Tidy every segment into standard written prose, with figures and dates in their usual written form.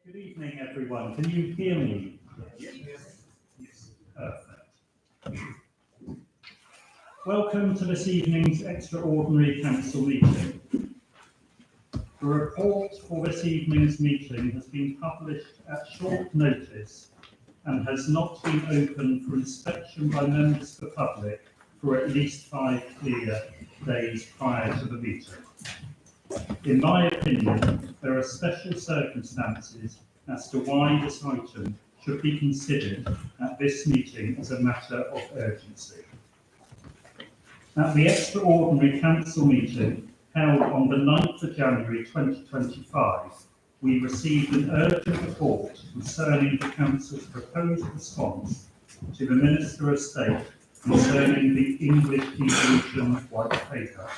Good evening, everyone. Can you hear me? Yes. Perfect. Welcome to this evening's extraordinary council meeting. The report for this evening's meeting has been published at short notice and has not been open for inspection by members of the public for at least 5 clear days prior to the meeting. In my opinion, there are special circumstances as to why this item should be considered at this meeting as a matter of urgency. At the extraordinary council meeting held on the 9th of January 2025, we received an urgent report concerning the council's proposed response to the Minister of State concerning the English devolution white paper.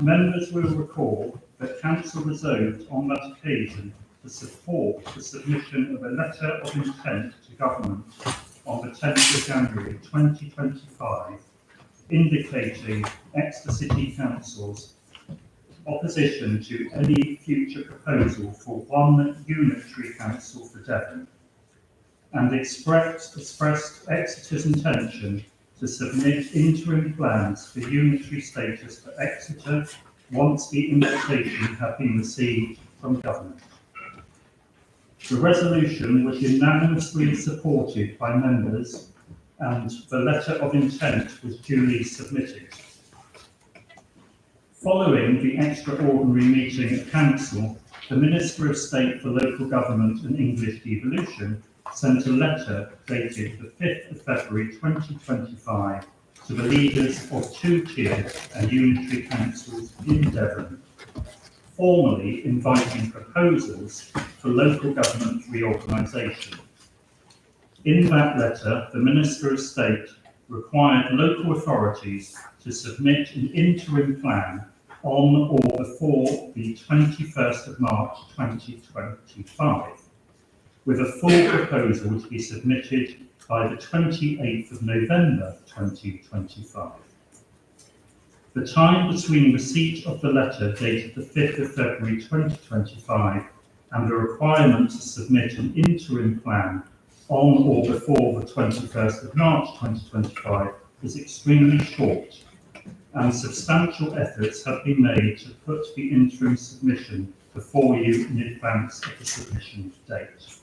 Members will recall that council resolved on that occasion to support the submission of a letter of intent to government on the 10th of January 2025, indicating Exeter City Council's opposition to any future proposal for one unitary council for Devon, and expressed Exeter's intention to submit interim plans for unitary status for Exeter once the invitation had been received from government. The resolution was unanimously supported by members and the letter of intent was duly submitted. Following the extraordinary meeting of Council, the Minister of State for Local Government and English Devolution sent a letter dated the 5th of February 2025 to the leaders of 2-tiered and unitary councils in Devon, formally inviting proposals for local government reorganisation. In that letter, the Minister of State required local authorities to submit an interim plan on or before the 21st of March 2025, with a full proposal to be submitted by the 28th of November 2025. The time between receipt of the letter dated the 5th of February 2025 and the requirement to submit an interim plan on or before the 21st of March 2025 is extremely short, and substantial efforts have been made to put the interim submission before you in advance of the submission date.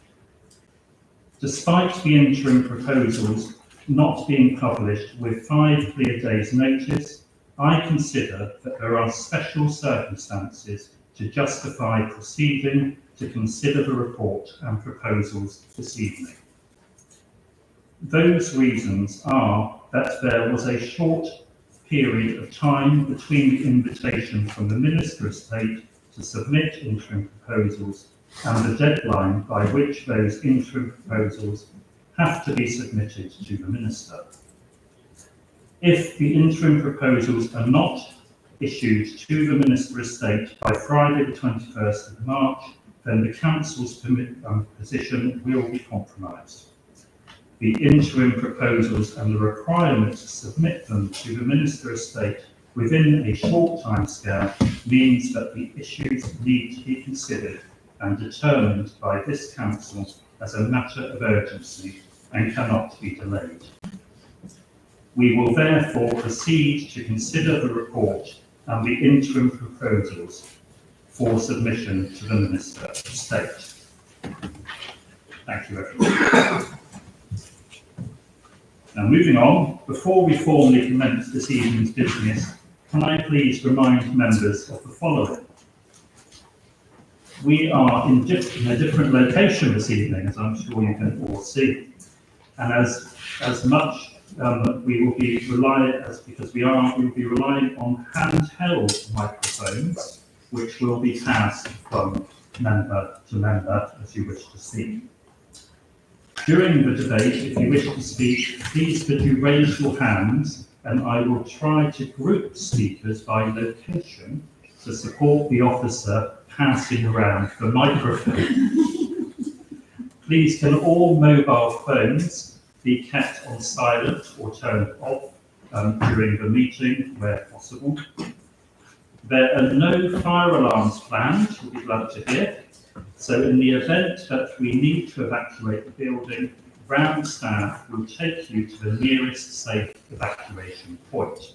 Despite the interim proposals not being published with 5 clear days' notice, I consider that there are special circumstances to justify proceeding to consider the report and proposals this evening. Those reasons are that there was a short period of time between the invitation from the Minister of State to submit interim proposals and the deadline by which those interim proposals have to be submitted to the Minister. If the interim proposals are not issued to the Minister of State by Friday the 21st of March, then the Council's position will be compromised. The interim proposals and the requirement to submit them to the Minister of State within a short timescale means that the issues need to be considered and determined by this Council as a matter of urgency and cannot be delayed. We will therefore proceed to consider the report and the interim proposals for submission to the Minister of State. Thank you, everyone. Now, moving on, before we formally commence this evening's business, can I please remind members of the following. We are in a different location this evening, as I'm sure you can all see. And as much we will be relying on handheld microphones, which will be passed from member to member as you wish to speak. During the debate, if you wish to speak, please could you raise your hands and I will try to group speakers by location to support the officer passing around the microphone. Please can all mobile phones be kept on silent or turned off during the meeting where possible. There are no fire alarms planned, we'd love to hear. So in the event that we need to evacuate the building, ground staff will take you to the nearest safe evacuation point.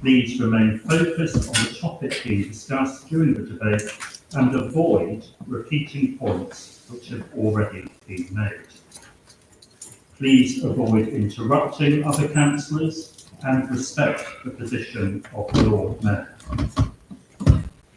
Please remain focused on the topic being discussed during the debate and avoid repeating points which have already been made. Please avoid interrupting other councillors and respect the position of the Lord Mayor.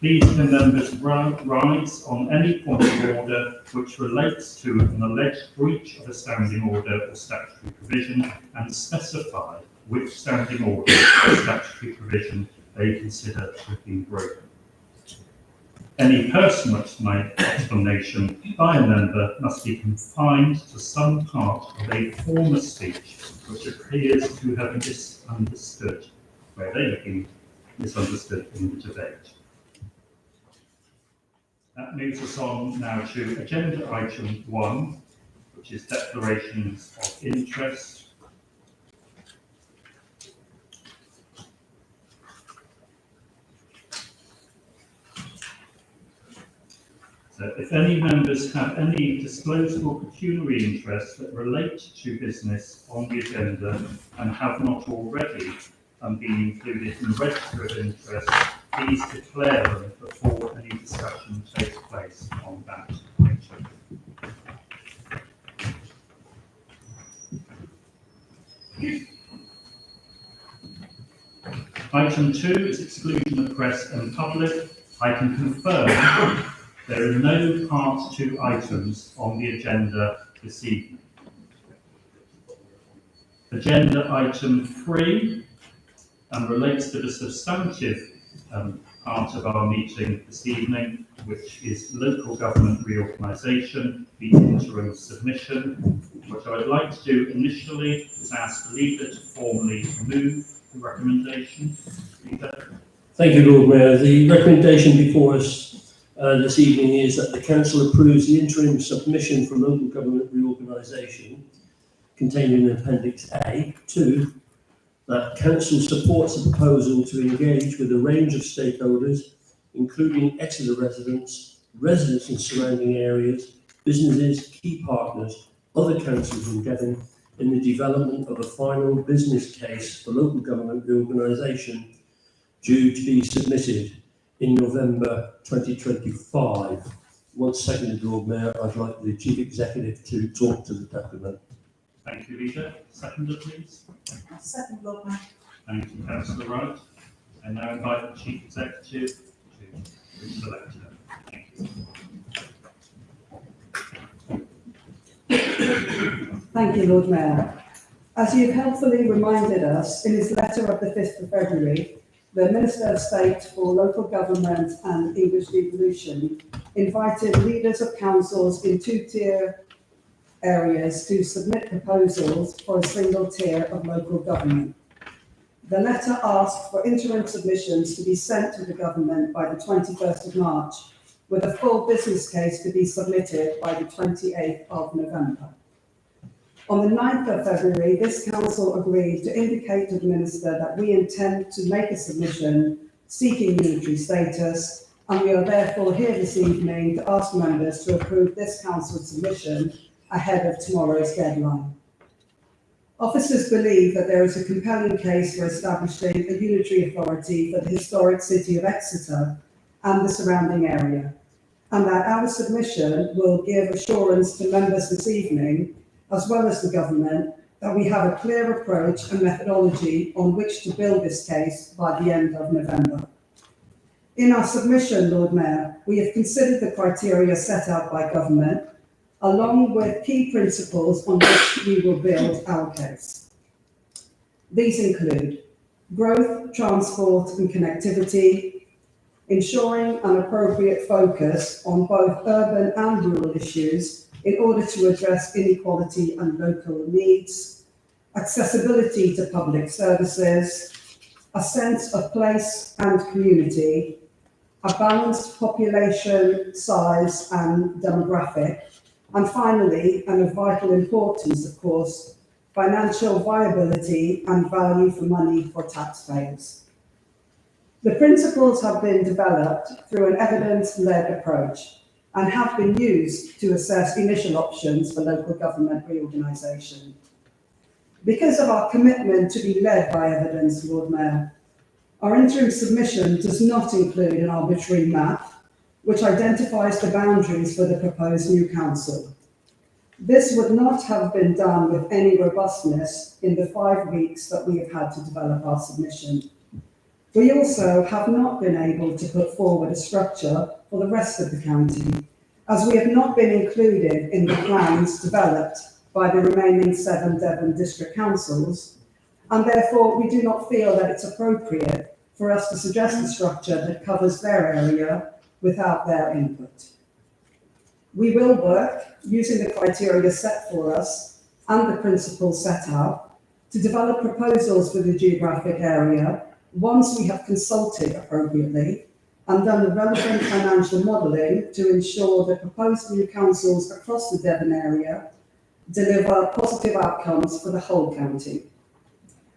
Please can members rise on any point of order which relates to an alleged breach of a standing order or statutory provision and specify which standing order or statutory provision they consider to have been broken. Any personal explanation by a member must be confined to some part of a former speech which appears to have misunderstood, where they have been misunderstood in the debate. That moves us on now to agenda item 1, which is declarations of interest. So if any members have any disclosable pecuniary interests that relate to business on the agenda and have not already been included in the register of interest, please declare them before any discussion takes place on that item. Item 2 is exclusion of press and public. I can confirm there are no part 2 items on the agenda this evening. Agenda item 3 relates to the substantive part of our meeting this evening, which is local government reorganisation, the interim submission. What I would like to do initially is ask the leader to formally move the recommendation. Leader. Thank you, Lord Mayor. The recommendation before us this evening is that the Council approves the interim submission for local government reorganisation contained in Appendix A. 2, that Council supports the proposal to engage with a range of stakeholders, including Exeter residents in surrounding areas, businesses, key partners, other councils in Devon, in the development of a final business case for local government reorganisation due to be submitted in November 2025. Once seconded, Lord Mayor, I'd like the Chief Executive to talk to the document. Thank you, Leader. Seconder, please. Second, Lord Mayor. Thank you, Councillor Wright. I now invite the Chief Executive to read the lecture. Thank you. Thank you, Lord Mayor. As you've helpfully reminded us in his letter of the 5th of February, the Minister of State for Local Government and English Devolution invited leaders of councils in 2-tier areas to submit proposals for a single tier of local government. The letter asked for interim submissions to be sent to the government by the 21st of March, with a full business case to be submitted by the 28th of November. On the 9th of February, this council agreed to indicate to the Minister that we intend to make a submission seeking unitary status, and we are therefore here this evening to ask members to approve this council submission ahead of tomorrow's deadline. Officers believe that there is a compelling case for establishing a unitary authority for the historic city of Exeter and the surrounding area, and that our submission will give assurance to members this evening, as well as the government, that we have a clear approach and methodology on which to build this case by the end of November. In our submission, Lord Mayor, we have considered the criteria set out by government, along with key principles on which we will build our case. These include growth, transport and connectivity, ensuring an appropriate focus on both urban and rural issues in order to address inequality and local needs, accessibility to public services, a sense of place and community, a balanced population size and demographic, and finally, and of vital importance, of course, financial viability and value for money for taxpayers. The principles have been developed through an evidence-led approach and have been used to assess initial options for local government reorganisation. Because of our commitment to be led by evidence, Lord Mayor, our interim submission does not include an arbitrary map which identifies the boundaries for the proposed new council. This would not have been done with any robustness in the 5 weeks that we have had to develop our submission. We also have not been able to put forward a structure for the rest of the county, as we have not been included in the plans developed by the remaining 7 Devon district councils, and therefore we do not feel that it's appropriate for us to suggest a structure that covers their area without their input. We will work using the criteria set for us and the principles set out to develop proposals for the geographic area once we have consulted appropriately and done the relevant financial modelling to ensure that proposed new councils across the Devon area deliver positive outcomes for the whole county.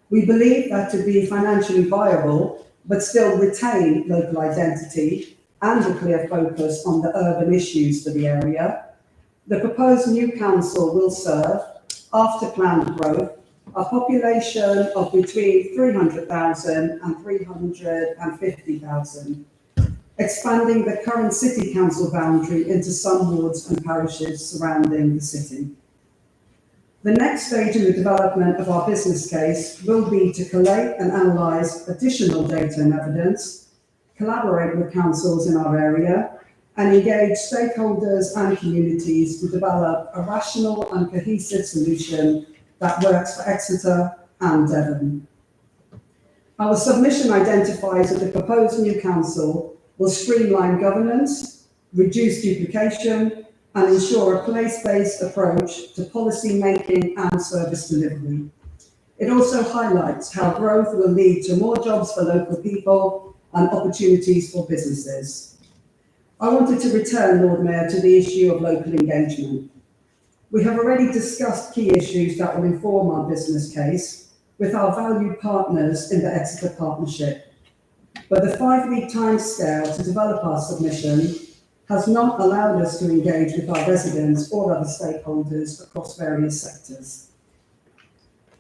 We believe that to be financially viable, but still retain local identity and a clear focus on the urban issues for the area, the proposed new council will serve, after planned growth, a population of between 300,000 and 350,000, expanding the current city council boundary into some wards and parishes surrounding the city. The next stage in the development of our business case will be to collate and analyse additional data and evidence, collaborate with councils in our area, and engage stakeholders and communities to develop a rational and cohesive solution that works for Exeter and Devon. Our submission identifies that the proposed new council will streamline governance, reduce duplication, and ensure a place-based approach to policy making and service delivery. It also highlights how growth will lead to more jobs for local people and opportunities for businesses. I wanted to return, Lord Mayor, to the issue of local engagement. We have already discussed key issues that will inform our business case with our valued partners in the Exeter Partnership. But the 5-week timescale to develop our submission has not allowed us to engage with our residents or other stakeholders across various sectors.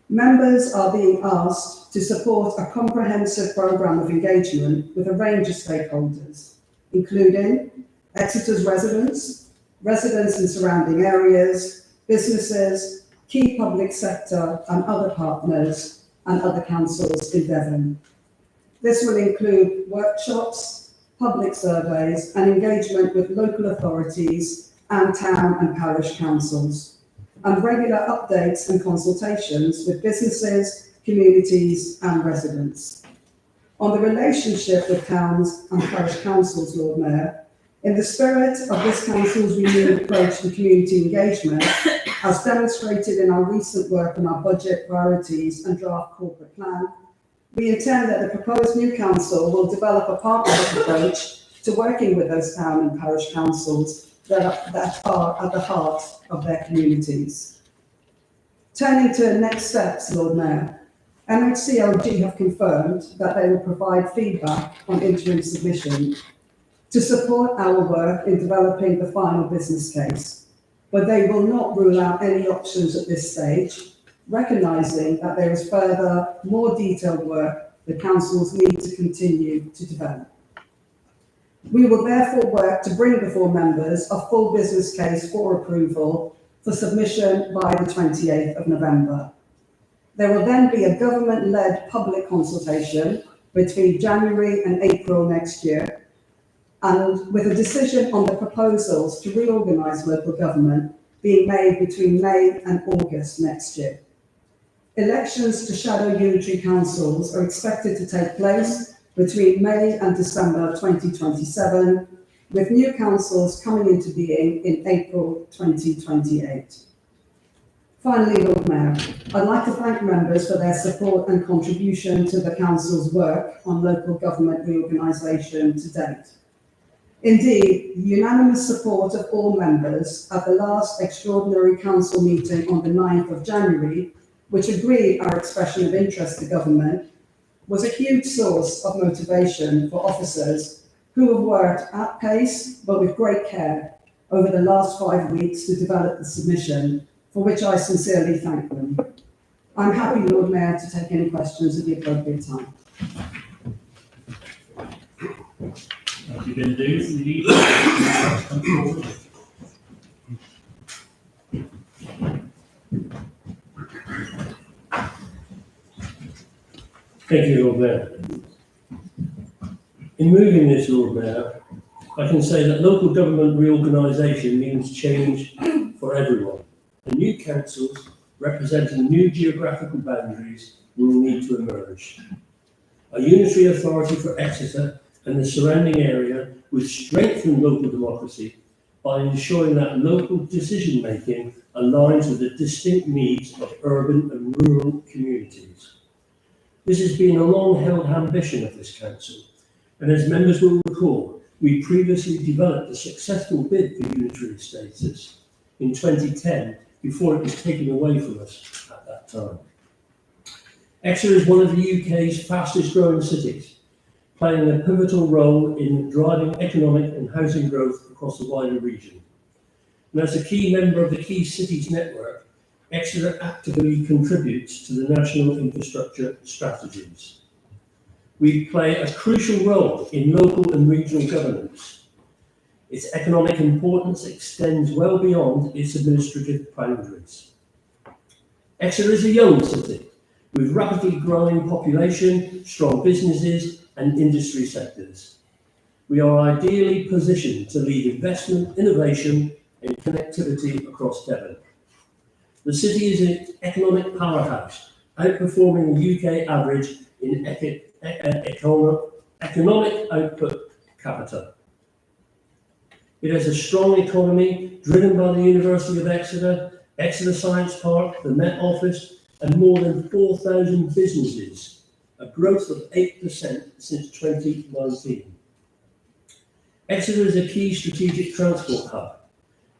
Members are being asked to support a comprehensive programme of engagement with a range of stakeholders, including Exeter's residents, residents in surrounding areas, businesses, key public sector and other partners, and other councils in Devon. This will include workshops, public surveys, and engagement with local authorities and town and parish councils, and regular updates and consultations with businesses, communities, and residents. On the relationship with towns and parish councils, Lord Mayor, in the spirit of this council's renewed approach to community engagement, as demonstrated in our recent work on our budget priorities and draft corporate plan, we intend that the proposed new council will develop a partnership approach to working with those town and parish councils that are at the heart of their communities. Turning to next steps, Lord Mayor, MHCLG have confirmed that they will provide feedback on interim submission to support our work in developing the final business case, but they will not rule out any options at this stage, recognising that there is further, more detailed work the councils need to continue to develop. We will therefore work to bring before members a full business case for approval for submission by the 28th of November. There will then be a government-led public consultation between January and April next year, and with a decision on the proposals to reorganise local government being made between May and August next year. Elections to shadow unitary councils are expected to take place between May and December 2027, with new councils coming into being in April 2028. Finally, Lord Mayor, I'd like to thank members for their support and contribution to the Council's work on local government reorganisation to date. Indeed, the unanimous support of all members at the last extraordinary council meeting on the 9th of January, which agreed our expression of interest to government, was a huge source of motivation for officers who have worked at pace but with great care over the last 5 weeks to develop the submission, for which I sincerely thank them. I'm happy, Lord Mayor, to take any questions at the appropriate time. As you're going to do, Lee, come forward. Thank you, Lord Mayor. In moving this, Lord Mayor, I can say that local government reorganisation means change for everyone. The new councils representing new geographical boundaries will need to emerge. A unitary authority for Exeter and the surrounding area will strengthen local democracy by ensuring that local decision-making aligns with the distinct needs of urban and rural communities. This has been a long-held ambition of this council, and as members will recall, we previously developed a successful bid for unitary status in 2010 before it was taken away from us at that time. Exeter is one of the UK's fastest growing cities, playing a pivotal role in driving economic and housing growth across the wider region. And as a key member of the Key Cities Network, Exeter actively contributes to the national infrastructure strategies. We play a crucial role in local and regional governance. Its economic importance extends well beyond its administrative boundaries. Exeter is a young city with rapidly growing population, strong businesses and industry sectors. We are ideally positioned to lead investment, innovation and connectivity across Devon. The city is an economic powerhouse, outperforming the UK average in economic output capita. It has a strong economy driven by the University of Exeter, Exeter Science Park, the Met Office, and more than 4,000 businesses, a growth of 8% since 2019. Exeter is a key strategic transport hub,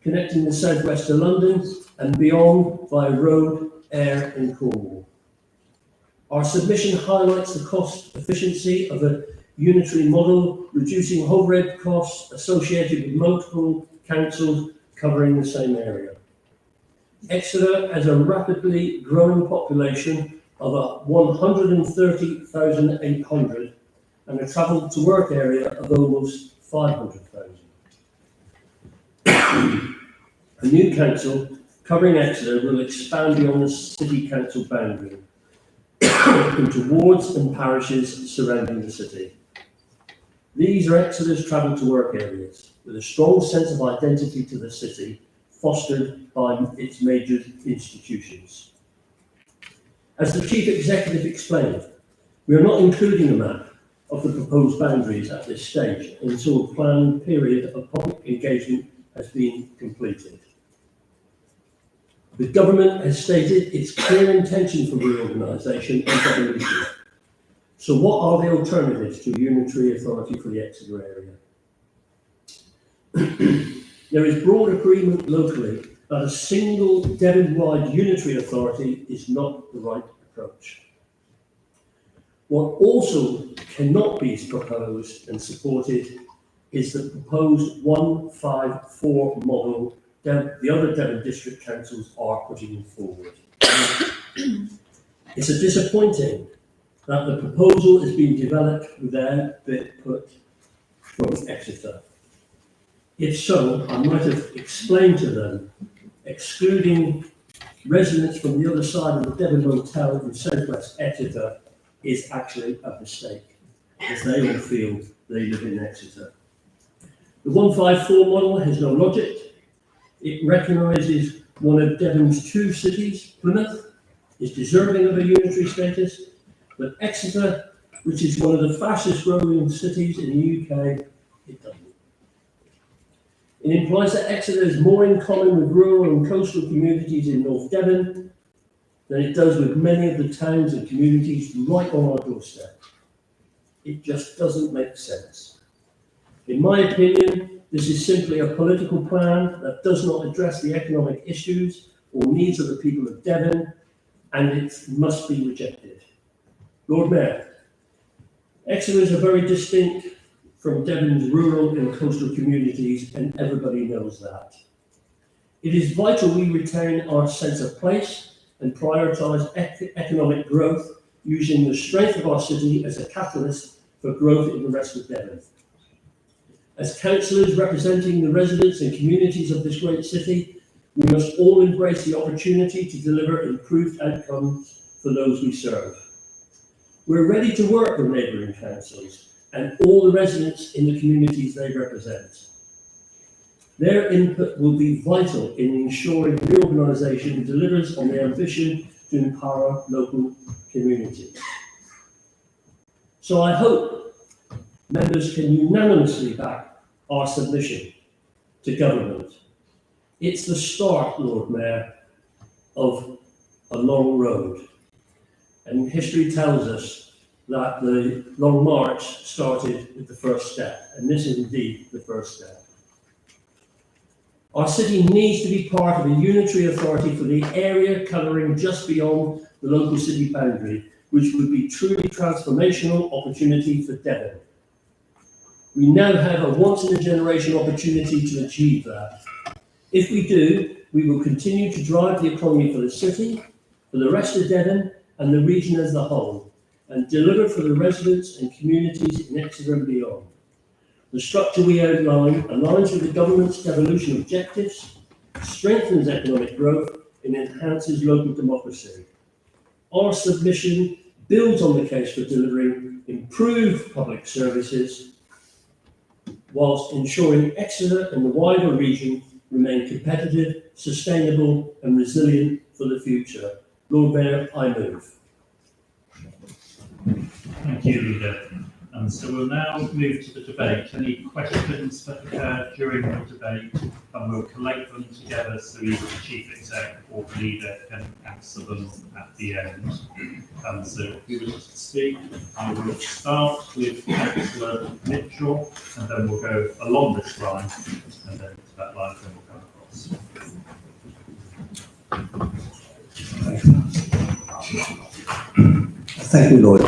connecting the southwest to London and beyond via road, air and Cornwall. Our submission highlights the cost efficiency of a unitary model, reducing overhead costs associated with multiple councils covering the same area. Exeter has a rapidly growing population of 130,800 and a travel to work area of almost 500,000. A new council covering Exeter will expand beyond the city council boundary into wards and parishes surrounding the city. These are Exeter's travel to work areas with a strong sense of identity to the city, fostered by its major institutions. As the Chief Executive explained, we are not including a map of the proposed boundaries at this stage until a planned period of public engagement has been completed. The government has stated its clear intention for reorganisation and devolution. So what are the alternatives to unitary authority for the Exeter area? There is broad agreement locally that a single Devon-wide unitary authority is not the right approach. What also cannot be proposed and supported is the proposed 154 model that the other Devon district councils are putting forward. It's disappointing that the proposal is being developed without input from Exeter. If so, I might have explained to them, excluding residents from the other side of the Devon Motel in southwest Exeter is actually a mistake, as they all feel they live in Exeter. The 154 model has no logic. It recognises one of Devon's two cities, Plymouth, is deserving of a unitary status, but Exeter, which is one of the fastest growing cities in the UK, it doesn't. It implies that Exeter has more in common with rural and coastal communities in North Devon than it does with many of the towns and communities right on our doorstep. It just doesn't make sense. In my opinion, this is simply a political plan that does not address the economic issues or needs of the people of Devon, and it must be rejected. Lord Mayor, Exeter is very distinct from Devon's rural and coastal communities, and everybody knows that. It is vital we retain our sense of place and prioritise economic growth using the strength of our city as a catalyst for growth in the rest of Devon. As councillors representing the residents and communities of this great city, we must all embrace the opportunity to deliver improved outcomes for those we serve. We're ready to work with neighbouring councils and all the residents in the communities they represent. Their input will be vital in ensuring reorganisation delivers on the ambition to empower local communities. So I hope members can unanimously back our submission to government. It's the start, Lord Mayor, of a long road. And history tells us that the long march started with the first step, and this is indeed the first step. Our city needs to be part of a unitary authority for the area covering just beyond the local city boundary, which would be truly transformational opportunity for Devon. We now have a once-in-a-generation opportunity to achieve that. If we do, we will continue to drive the economy for the city, for the rest of Devon, and the region as a whole, and deliver for the residents and communities in Exeter and beyond. The structure we outline aligns with the government's devolution objectives, strengthens economic growth, and enhances local democracy. Our submission builds on the case for delivering improved public services whilst ensuring Exeter and the wider region remain competitive, sustainable, and resilient for the future. Lord Mayor, I move. Thank you, Leader. And so we'll now move to the debate. Any questions that occur during the debate, and we'll collate them together so either the Chief Exec or the Leader can answer them at the end. And so who wishes to speak? I will start with Councillor Mitchell, and then we'll go along this line, and then to that line, then we'll come across. Thank you, Lord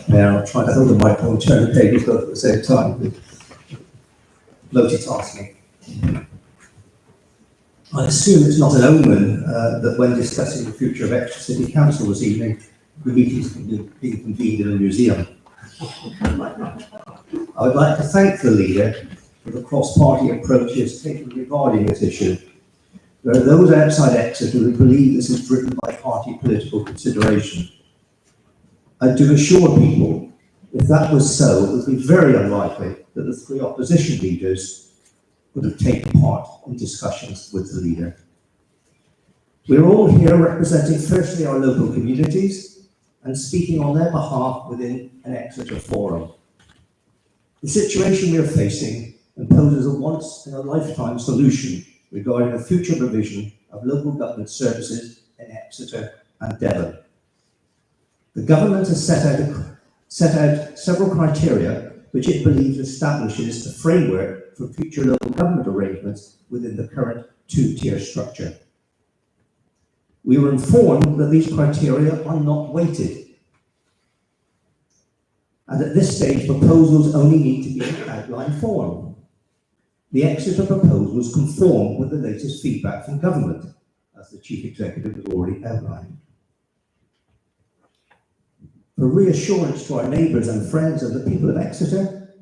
Mayor. I'll try to hold the microphone and turn the pages both at the same time. Multitasking. I assume it's not an omen that when discussing the future of Exeter City Council this evening, the meeting is being convened in a museum. I would like to thank the Leader for the cross-party approach he has taken regarding this issue. There are those outside Exeter who believe this is driven by party political consideration. And to assure people, if that was so, it would be very unlikely that the three opposition leaders would have taken part in discussions with the Leader. We're all here representing firstly our local communities and speaking on their behalf within an Exeter forum. The situation we are facing imposes a once-in-a-lifetime solution regarding the future provision of local government services in Exeter and Devon. The government has set out several criteria which it believes establishes the framework for future local government arrangements within the current two-tier structure. We were informed that these criteria are not weighted, and at this stage proposals only need to be in outline form. The Exeter proposals conform with the latest feedback from government, as the Chief Executive has already outlined. For reassurance to our neighbours and friends and the people of Exeter,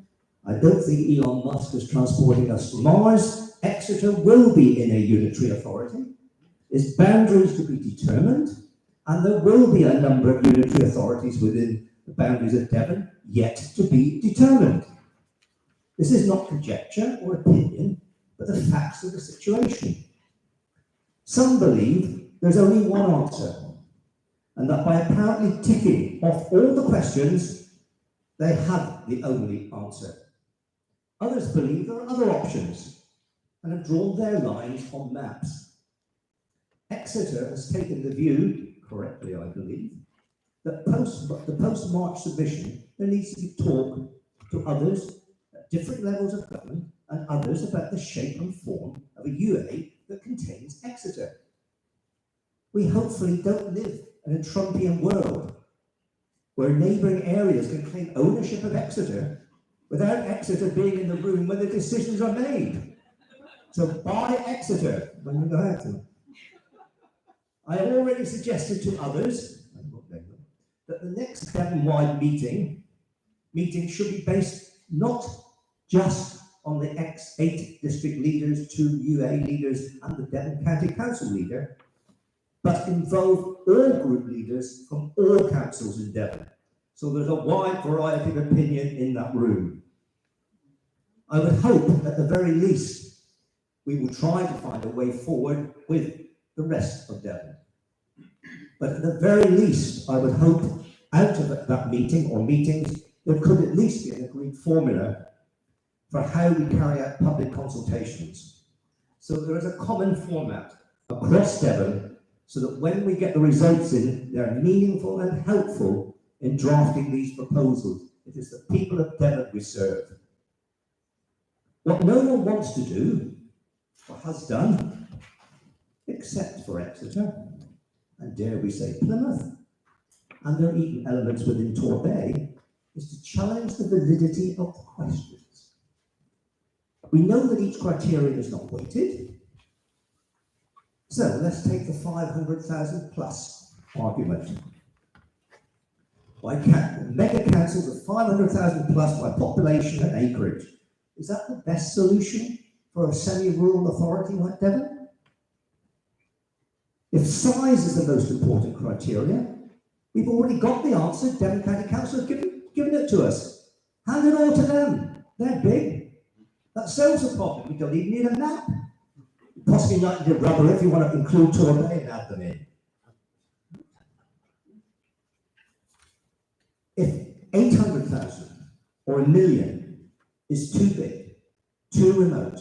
I don't think Elon Musk is transporting us to Mars. Exeter will be in a unitary authority. Its boundaries to be determined, and there will be a number of unitary authorities within the boundaries of Devon yet to be determined. This is not conjecture or opinion, but the facts of the situation. Some believe there's only one answer, and that by apparently ticking off all the questions, they have the only answer. Others believe there are other options, and have drawn their lines on maps. Exeter has taken the view, correctly I believe, that the post-March submission, there needs to be talk to others at different levels of government and others about the shape and form of a UA that contains Exeter. We hopefully don't live in a Trumpian world where neighbouring areas can claim ownership of Exeter without Exeter being in the room when the decisions are made. So buy Exeter when you go out to them. I have already suggested to others, that the next Devon-wide meeting should be based not just on the X8 district leaders, 2 UA leaders and the Devon County Council leader, but involve all group leaders from all councils in Devon. So there's a wide variety of opinion in that room. I would hope at the very least we will try to find a way forward with the rest of Devon. But at the very least, I would hope out of that meeting or meetings, there could at least be an agreed formula for how we carry out public consultations. So there is a common format across Devon so that when we get the results in, they're meaningful and helpful in drafting these proposals. It is the people of Devon we serve. What no one wants to do, or has done, except for Exeter, and dare we say Plymouth, and there are even elements within Torbay, is to challenge the validity of the questions. We know that each criterion is not weighted, so let's take the 500,000 plus argument. Mega councils of 500,000 plus by population and acreage. Is that the best solution for a semi-rural authority like Devon? If size is the most important criteria, we've already got the answer. Devon County Council have given it to us. Hand it all to them. They're big. That solves the problem. We don't even need a map. Possibly not need rubber if you want to include Torbay and add them in. If 800,000 or 1 million is too big, too remote,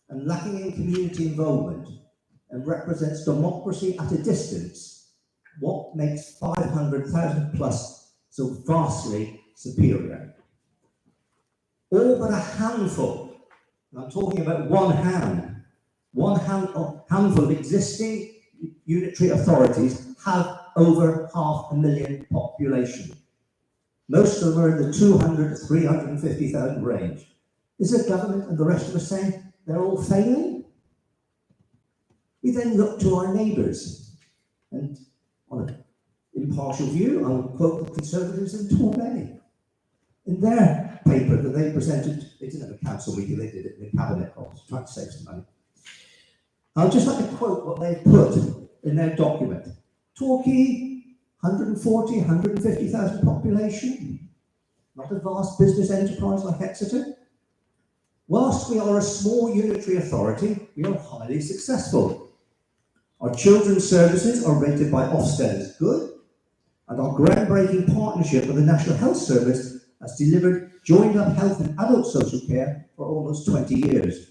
and lacking in community involvement, and represents democracy at a distance, what makes 500,000 plus so vastly superior? All but a handful, and I'm talking about one handful of existing unitary authorities have over 500,000 population. Most of them are in the 200 to 350,000 range. Is the government and the rest of us saying they're all failing? We then look to our neighbours, and on an impartial view, I will quote the Conservatives in Torbay. In their paper that they presented, they didn't have a council meeting, they did it in the cabinet office, trying to save some money. I'll just like to quote what they put in their document. Torquay, 140, 150,000 population, not a vast business enterprise like Exeter. Whilst we are a small unitary authority, we are highly successful. Our children's services are rated by Ofsted as good, and our groundbreaking partnership with the National Health Service has delivered joined-up health and adult social care for almost 20 years.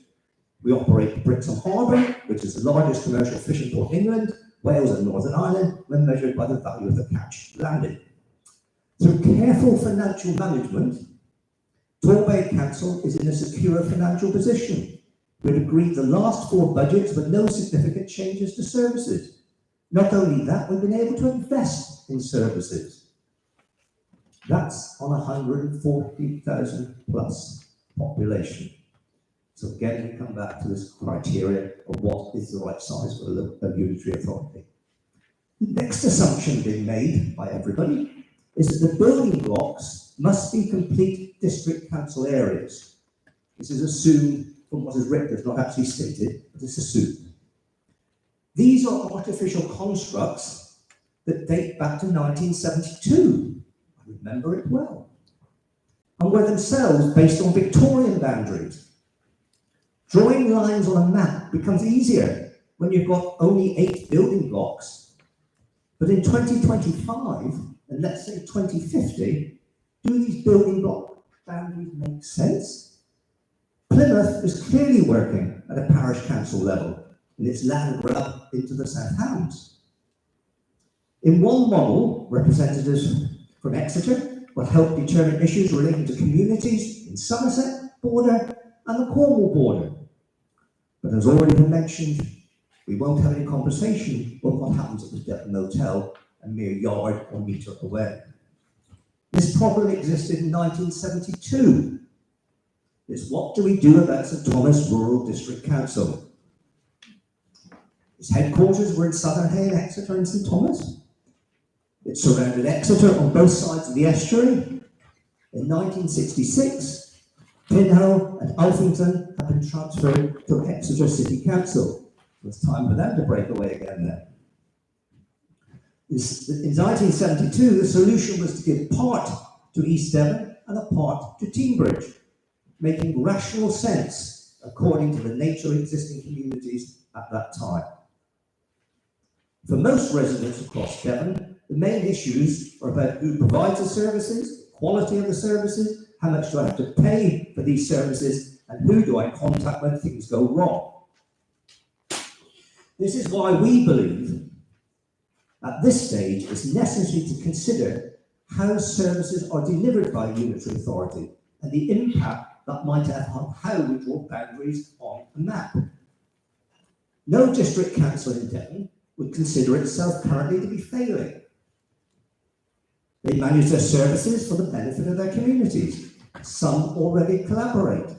We operate Brixham Harbour, which is the largest commercial fishing port in England, Wales and Northern Ireland, when measured by the value of the catch landed. Through careful financial management, Torbay Council is in a secure financial position. We've agreed the last 4 budgets with no significant changes to services. Not only that, we've been able to invest in services. That's on 140,000 plus population. So again, we come back to this criteria of what is the right size for a unitary authority. The next assumption being made by everybody is that the building blocks must be complete district council areas. This is assumed from what is written, it's not actually stated, but it's assumed. These are artificial constructs that date back to 1972. I remember it well. And were themselves based on Victorian boundaries. Drawing lines on a map becomes easier when you've got only 8 building blocks. But in 2025, and let's say 2050, do these building block boundaries make sense? Plymouth is clearly working at a parish council level in its land grab into the South Downs. In one model, representatives from Exeter will help determine issues relating to communities in Somerset border and the Cornwall border. But as already been mentioned, we won't have any conversation on what happens at the Devon Motel, a mere yard or metre away. This problem existed in 1972. It's what do we do about St Thomas Rural District Council? Its headquarters were in Southern Hay and Exeter and St Thomas. It surrounded Exeter on both sides of the estuary. In 1966, Pinhole and Alphington had been transferred to Exeter City Council. It was time for them to break away again then. In 1972, the solution was to give part to East Devon and a part to Teignbridge, making rational sense according to the nature of existing communities at that time. For most residents across Devon, the main issues are about who provides the services, quality of the services, how much do I have to pay for these services, and who do I contact when things go wrong. This is why we believe at this stage it's necessary to consider how services are delivered by a unitary authority and the impact that might have on how we draw boundaries on a map. No district council in Devon would consider itself currently to be failing. They manage their services for the benefit of their communities. Some already collaborate.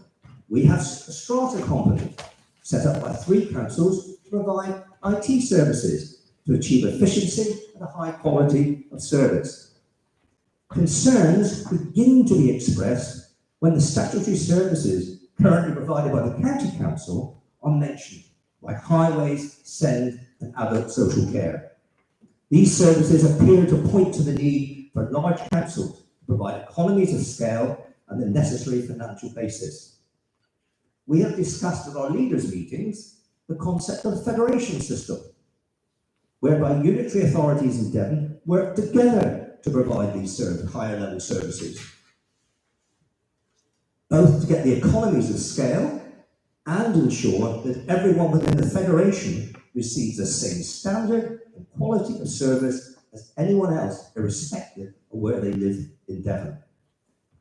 We have a strata company set up by 3 councils to provide IT services to achieve efficiency and a high quality of service. Concerns begin to be expressed when the statutory services currently provided by the county council are mentioned, like highways, SEND and adult social care. These services appear to point to the need for large councils to provide economies of scale and the necessary financial basis. We have discussed at our leaders' meetings the concept of a federation system, whereby unitary authorities in Devon work together to provide these higher level services, both to get the economies of scale and ensure that everyone within the federation receives the same standard and quality of service as anyone else, irrespective of where they live in Devon.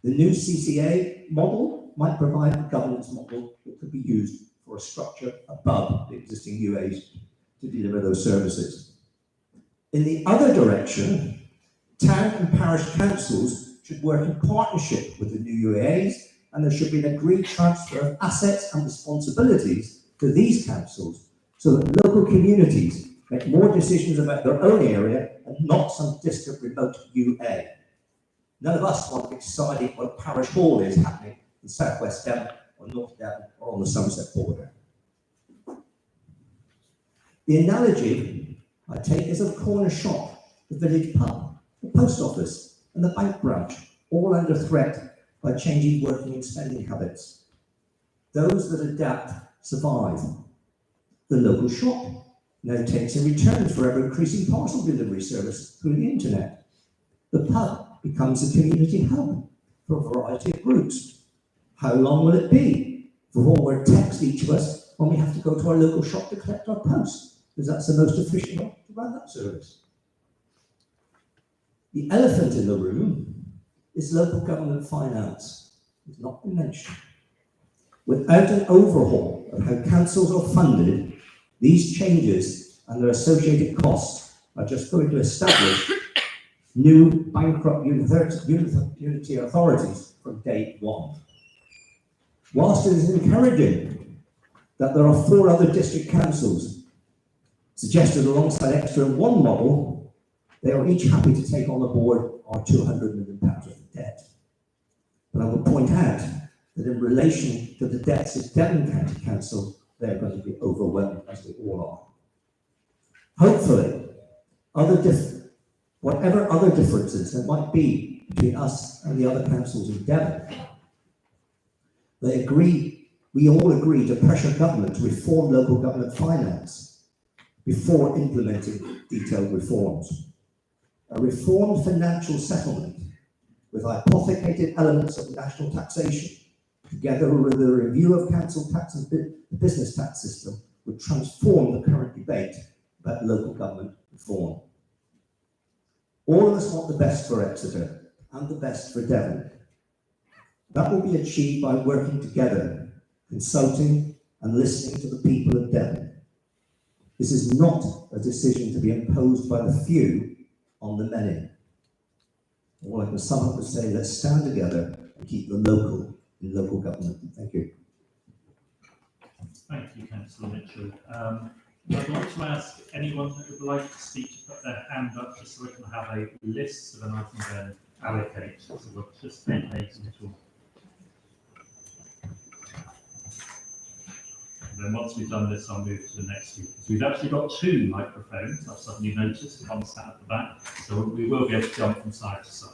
The new CCA model might provide a governance model that could be used for a structure above the existing UAs to deliver those services. In the other direction, town and parish councils should work in partnership with the new UAs, and there should be an agreed transfer of assets and responsibilities to these councils so that local communities make more decisions about their own area and not some distant remote UA. None of us want to be deciding what a parish hall is happening in South West Devon or North Devon or on the Somerset border. The analogy I take is of a corner shop, the village pub, the post office and the bank branch, all under threat by changing working and spending habits. Those that adapt survive. The local shop now takes in returns for ever-increasing parcel delivery service through the internet. The pub becomes a community hub for a variety of groups. How long will it be before we're text each of us when we have to go to our local shop to collect our post? Because that's the most efficient way to run that service. The elephant in the room is local government finance. It's not been mentioned. Without an overhaul of how councils are funded, these changes and their associated costs are just going to establish new bankrupt unity authorities from day one. Whilst it is encouraging that there are 4 other district councils suggested alongside Exeter in one model, they are each happy to take on the board our £200 million of debt. But I will point out that in relation to the debts of Devon County Council, they are going to be overwhelmed, as they all are. Hopefully, whatever other differences there might be between us and the other councils in Devon, we all agree to pressure government to reform local government finance before implementing detailed reforms. A reformed financial settlement with hypothecated elements of national taxation together with a review of council tax and the business tax system, would transform the current debate about local government reform. All of us want the best for Exeter and the best for Devon. That will be achieved by working together, consulting and listening to the people of Devon. This is not a decision to be imposed by the few on the many. All I can sum up to say, let's stand together and keep the local in local government. Thank you. Thank you, Councillor Mitchell. I'd like to ask anyone that would like to speak to put their hand up just so we can have a list so then I can then allocate. So we'll just take a little. And then once we've done this, I'll move to the next speaker. We've actually got 2 microphones, I've suddenly noticed, one sat at the back, so we will be able to jump from side to side.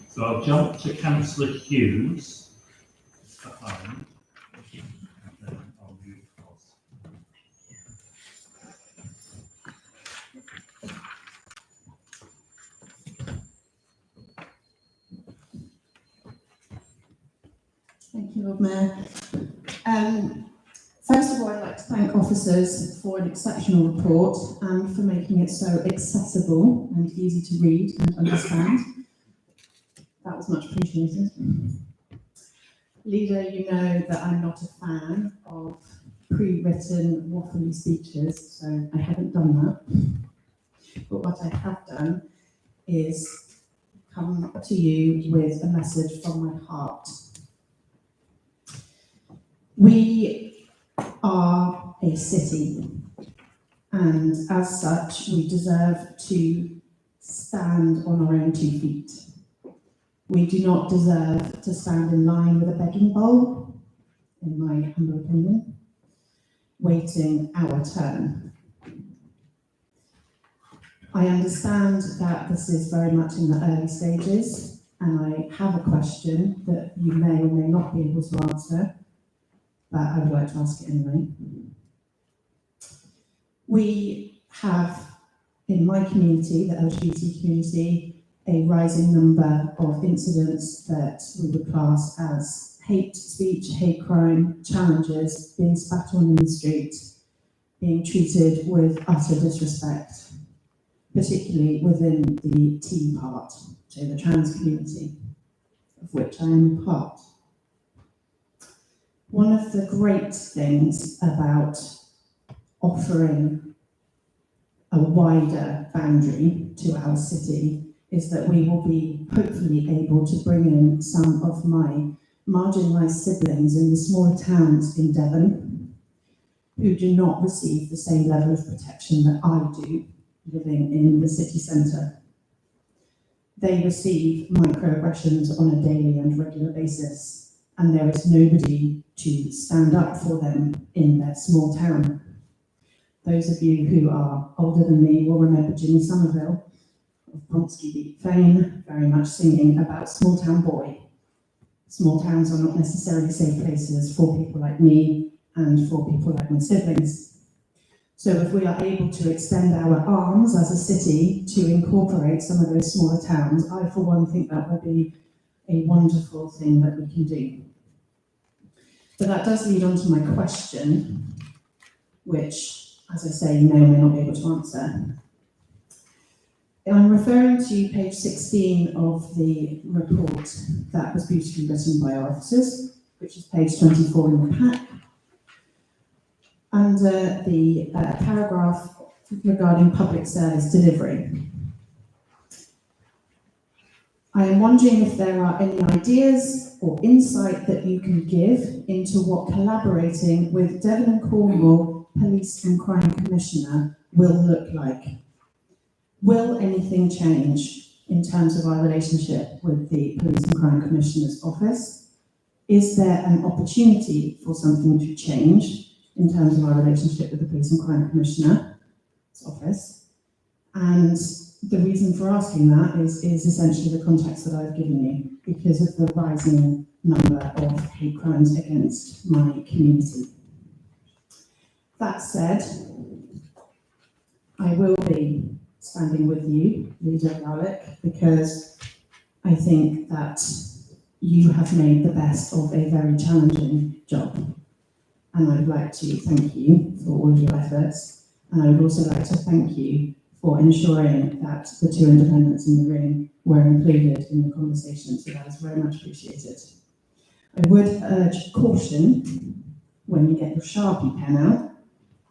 So I'll jump to Councillor Hughes behind, and then I'll move across. Thank you, Lord Mayor. First of all, I'd like to thank officers for an exceptional report and for making it so accessible and easy to read and understand. That was much appreciated. Leader, you know that I'm not a fan of pre-written waffly speeches, so I haven't done that. But what I have done is come to you with a message from my heart. We are a city, and as such, we deserve to stand on our own 2 feet. We do not deserve to stand in line with a begging bowl, in my humble opinion, waiting our turn. I understand that this is very much in the early stages, and I have a question that you may or may not be able to answer, but I would like to ask it anyway. We have, in my community, the LGBT community, a rising number of incidents that we would class as hate speech, hate crime, challenges, being spat on in the street, being treated with utter disrespect, particularly within the T part, so the trans community, of which I am a part. One of the great things about offering a wider boundary to our city is that we will be hopefully able to bring in some of my marginalised siblings in the smaller towns in Devon who do not receive the same level of protection that I do living in the city centre. They receive microaggressions on a daily and regular basis, and there is nobody to stand up for them in their small town. Those of you who are older than me will remember Jimmy Somerville of Bronski Beat fame, very much singing about small town boy. Small towns are not necessarily safe places for people like me and for people like my siblings. So if we are able to extend our arms as a city to incorporate some of those smaller towns, I for one think that will be a wonderful thing that we can do. But that does lead on to my question, which, as I say, you may or may not be able to answer. I'm referring to page 16 of the report that was beautifully written by our officers, which is page 24 in the pack, under the paragraph regarding public service delivery. I am wondering if there are any ideas or insight that you can give into what collaborating with Devon and Cornwall Police and Crime Commissioner will look like. Will anything change in terms of our relationship with the Police and Crime Commissioner's office? Is there an opportunity for something to change in terms of our relationship with the Police and Crime Commissioner's office? And the reason for asking that is essentially the context that I've given you, because of the rising number of hate crimes against my community. That said, I will be standing with you, Leader Garlick, because I think that you have made the best of a very challenging job. And I would like to thank you for all of your efforts. And I would also like to thank you for ensuring that the two independents in the ring were included in the conversation. So that is very much appreciated. I would urge caution when you get your Sharpie pen out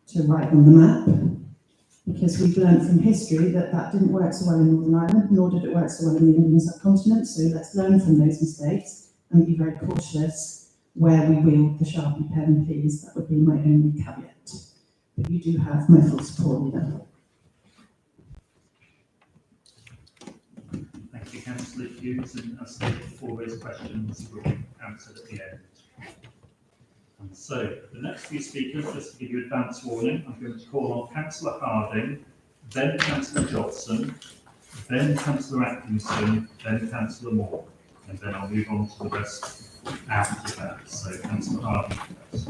to write on the map, because we've learned from history that that didn't work so well in Northern Ireland, nor did it work so well in the Indian subcontinent. So let's learn from those mistakes and be very cautious where we wield the Sharpie pen, please. That would be my only caveat. But you do have my full support, Leader. Thank you, Councillor Hughes, and as stated before, those questions will be answered at the end. And so, the next few speakers, just to give you advance warning, I'm going to call on Councillor Harding, then Councillor Jobson, then Councillor Atkinson, then Councillor Moore, and then I'll move on to the rest after that. So, Councillor Harding first.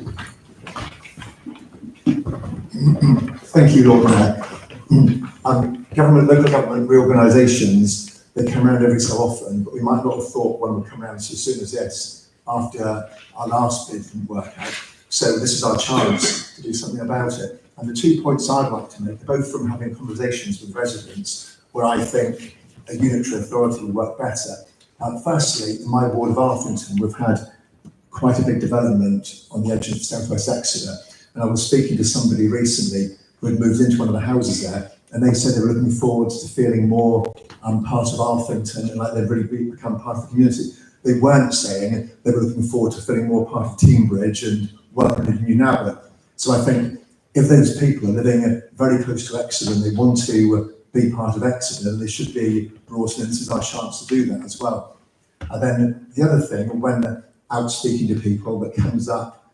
Thank you, Lord Mayor. Local government reorganisations, they come around every so often, but we might not have thought one would come around so soon as this, after our last bid didn't work out. So this is our chance to do something about it. And the 2 points I'd like to make, both from having conversations with residents, where I think a unitary authority would work better. Firstly, in my ward of Arthington, we've had quite a big development on the edge of southwest Exeter. And I was speaking to somebody recently who had moved into one of the houses there, and they said they were looking forward to feeling more part of Arthington and like they'd really become part of the community. They weren't saying they were looking forward to feeling more part of Teambridge and welcoming a new neighbour. So I think if those people are living very close to Exeter and they want to be part of Exeter, they should be brought in. This is our chance to do that as well. And then the other thing, when out speaking to people, that comes up,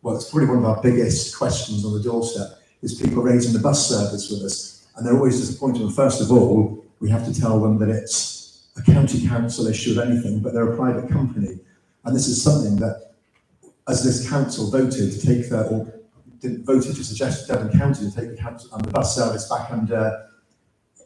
well, it's probably one of our biggest questions on the doorstep, is people raising the bus service with us. And they're always disappointed. And first of all, we have to tell them that it's a county council issue of anything, but they're a private company. And this is something that, as this council voted to take voted to suggest to Devon County to take the bus service back under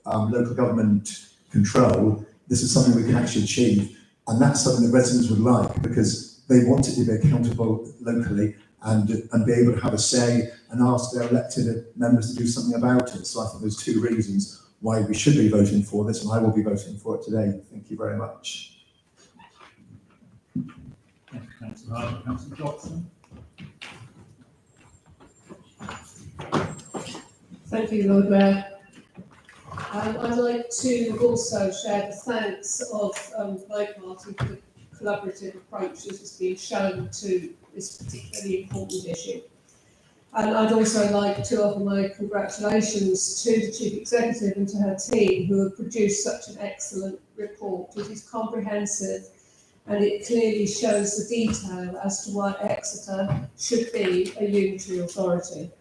local government control, this is something we can actually achieve. And that's something that residents would like, because they want it to be accountable locally and be able to have a say and ask their elected members to do something about it. So I think there's two reasons why we should be voting for this, and I will be voting for it today. Thank you very much. Thank you, Councillor Harding. Councillor Jobson. Thank you, Lord Mayor. I'd like to also share the thanks of my party for the collaborative approach that has been shown to this particularly important issue. And I'd also like to offer my congratulations to the Chief Executive and to her team, who have produced such an excellent report. It is comprehensive and it clearly shows the detail as to why Exeter should be a unitary authority.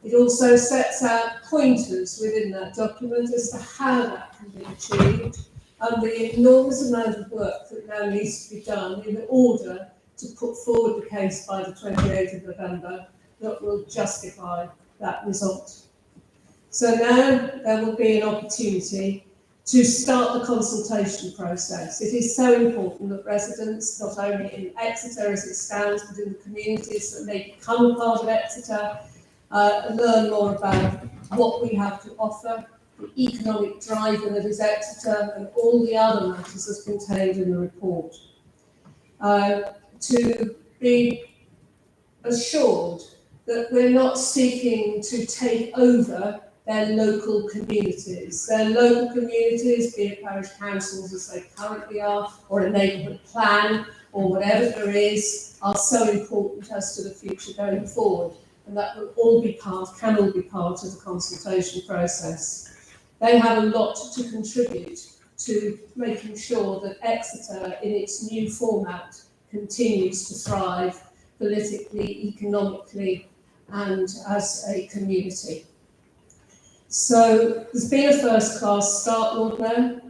It also sets out pointers within that document as to how that can be achieved and the enormous amount of work that now needs to be done in order to put forward the case by the 28th of November that will justify that result. So now there will be an opportunity to start the consultation process. It is so important that residents, not only in Exeter as it stands, but in the communities that may become a part of Exeter, learn more about what we have to offer, the economic driver that is Exeter, and all the other matters as contained in the report. To be assured that we're not seeking to take over their local communities. Their local communities, be it parish councils as they currently are, or a neighbourhood plan, or whatever there is, are so important as to the future going forward. And that will all be can all be part of the consultation process. They have a lot to contribute to making sure that Exeter, in its new format, continues to thrive politically, economically, and as a community. So there's been a first-class start, Lord Mayor.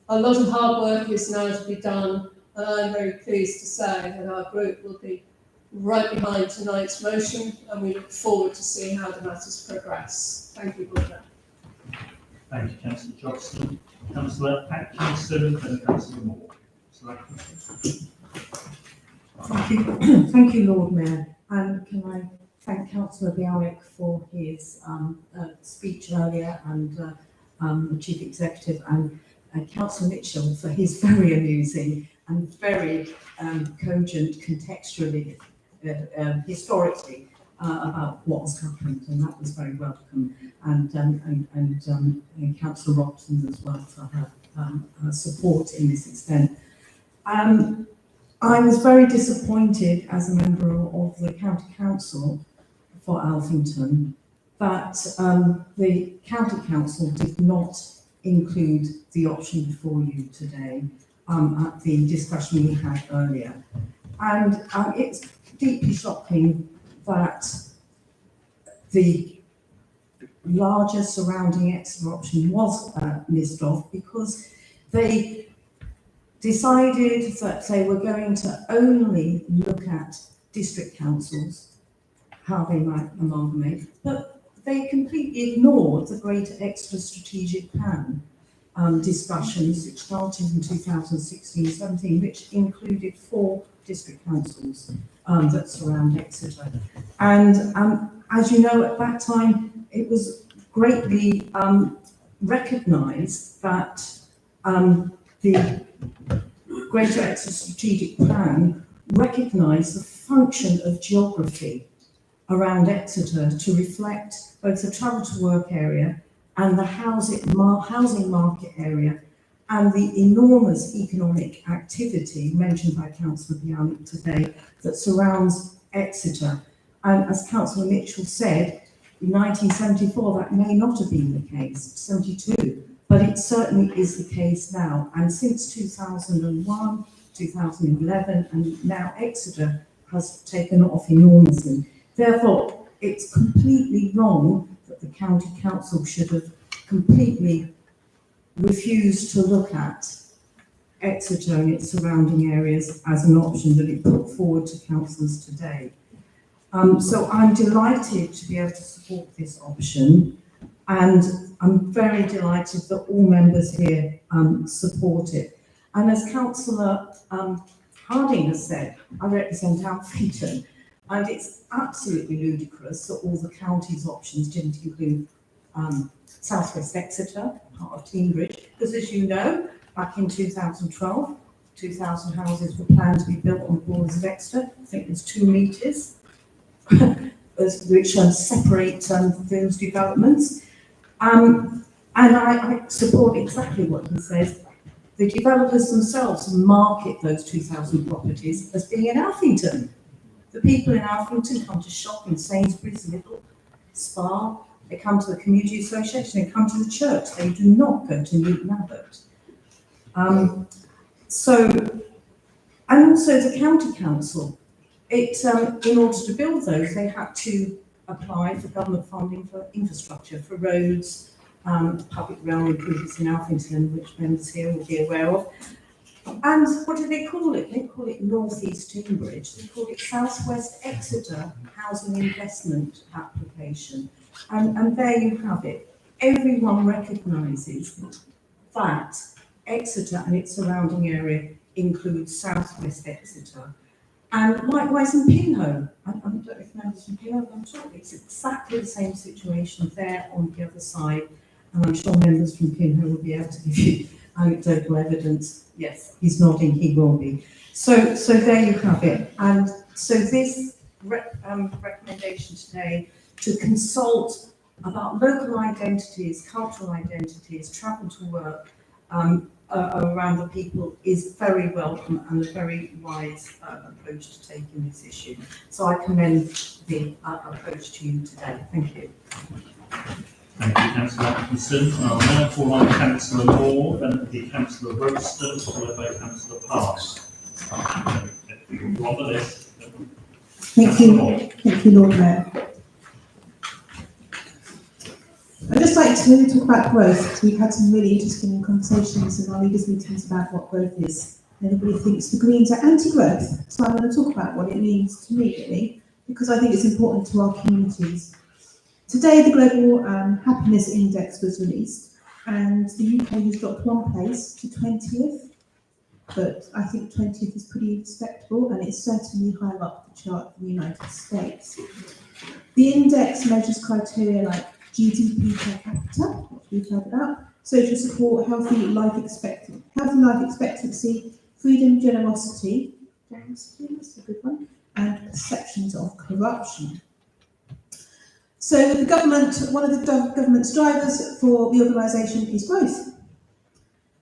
A lot of hard work is now to be done, and I'm very pleased to say that our group will be right behind tonight's motion, and we look forward to seeing how the matters progress. Thank you, Lord Mayor. Thank you, Councillor Johnston. Councillor Atkinson and Councillor Moore. Councillor Atkinson. Thank you, Lord Mayor. And can I thank Councillor Bialik for his speech earlier, and the Chief Executive, and Councillor Mitchell for his very amusing and very cogent, contextually, historically, about what's happened, and that was very welcome. And Councillor Robson as well for her support in this extent. I was very disappointed as a member of the County Council for Alphington that the County Council did not include the option before you today at the discussion we had earlier. And it's deeply shocking that the larger surrounding Exeter option was missed off, because they decided that they were going to only look at district councils, how they might amalgamate, but they completely ignored the Greater Exeter Strategic Plan discussions, which started in 2016-17, which included 4 district councils that surround Exeter. And as you know, at that time, it was greatly recognised that the Greater Exeter Strategic Plan recognised the function of geography around Exeter to reflect both the travel to work area and the housing market area, and the enormous economic activity mentioned by Councillor Bialik today that surrounds Exeter. And as Councillor Mitchell said, in 1974 that may not have been the case, 72. But it certainly is the case now. And since 2001, 2011, and now Exeter has taken off enormously. Therefore, it's completely wrong that the County Council should have completely refused to look at Exeter and its surrounding areas as an option that it put forward to councillors today. So I'm delighted to be able to support this option. And I'm very delighted that all members here support it. And as Councillor Harding has said, I represent Alphington, and it's absolutely ludicrous that all the county's options didn't include South West Exeter, part of Teambridge, because as you know, back in 2012, 2,000 houses were planned to be built on the borders of Exeter. I think there's 2 metres, which separate those developments. And I support exactly what he says. The developers themselves market those 2,000 properties as being in Alphington. The people in Alphington come to shop in Sainsbury's, Lidl, Spa, they come to the community association, they come to the church, they do not go to Newton Abbot. And also the county council, in order to build those, they had to apply for government funding for infrastructure, for roads, public realm improvements in Alphington, which members here will be aware of. And what do they call it? They call it North East Teambridge. They call it South West Exeter Housing Investment Application. And there you have it. Everyone recognises that Exeter and its surrounding area includes South West Exeter. And likewise in Pinhole, I don't know if members from Pinhole are talking, it's exactly the same situation there on the other side. And I'm sure members from Pinhole will be able to give you anecdotal evidence. Yes, he's nodding, he will be. So there you have it. And so this recommendation today to consult about local identities, cultural identities, travel to work, around the people is very welcome and a very wise approach to take in this issue. So I commend the approach to you today. Thank you. Thank you, Councillor Atkinson. I'll now call on Councillor Moore, then it'll be Councillor Royston, followed by Councillor Pass. You're on the list. Thank you, Lord Mayor. I'd just like to talk about growth, because we've had some really interesting conversations in our leaders' meetings about what growth is. Everybody thinks the Greens are anti-growth, so I'm going to talk about what it means to me, really, because I think it's important to our communities. Today, the Global Happiness Index was released, and the UK has dropped one place to 20th, but I think 20th is pretty respectable, and it's certainly higher up the chart than the United States. The index measures criteria like GDP per capita, which we've heard about, social support, healthy life expectancy, freedom, generosity, that's a good one, and perceptions of corruption. So the government, one of the government's drivers for the organisation is growth.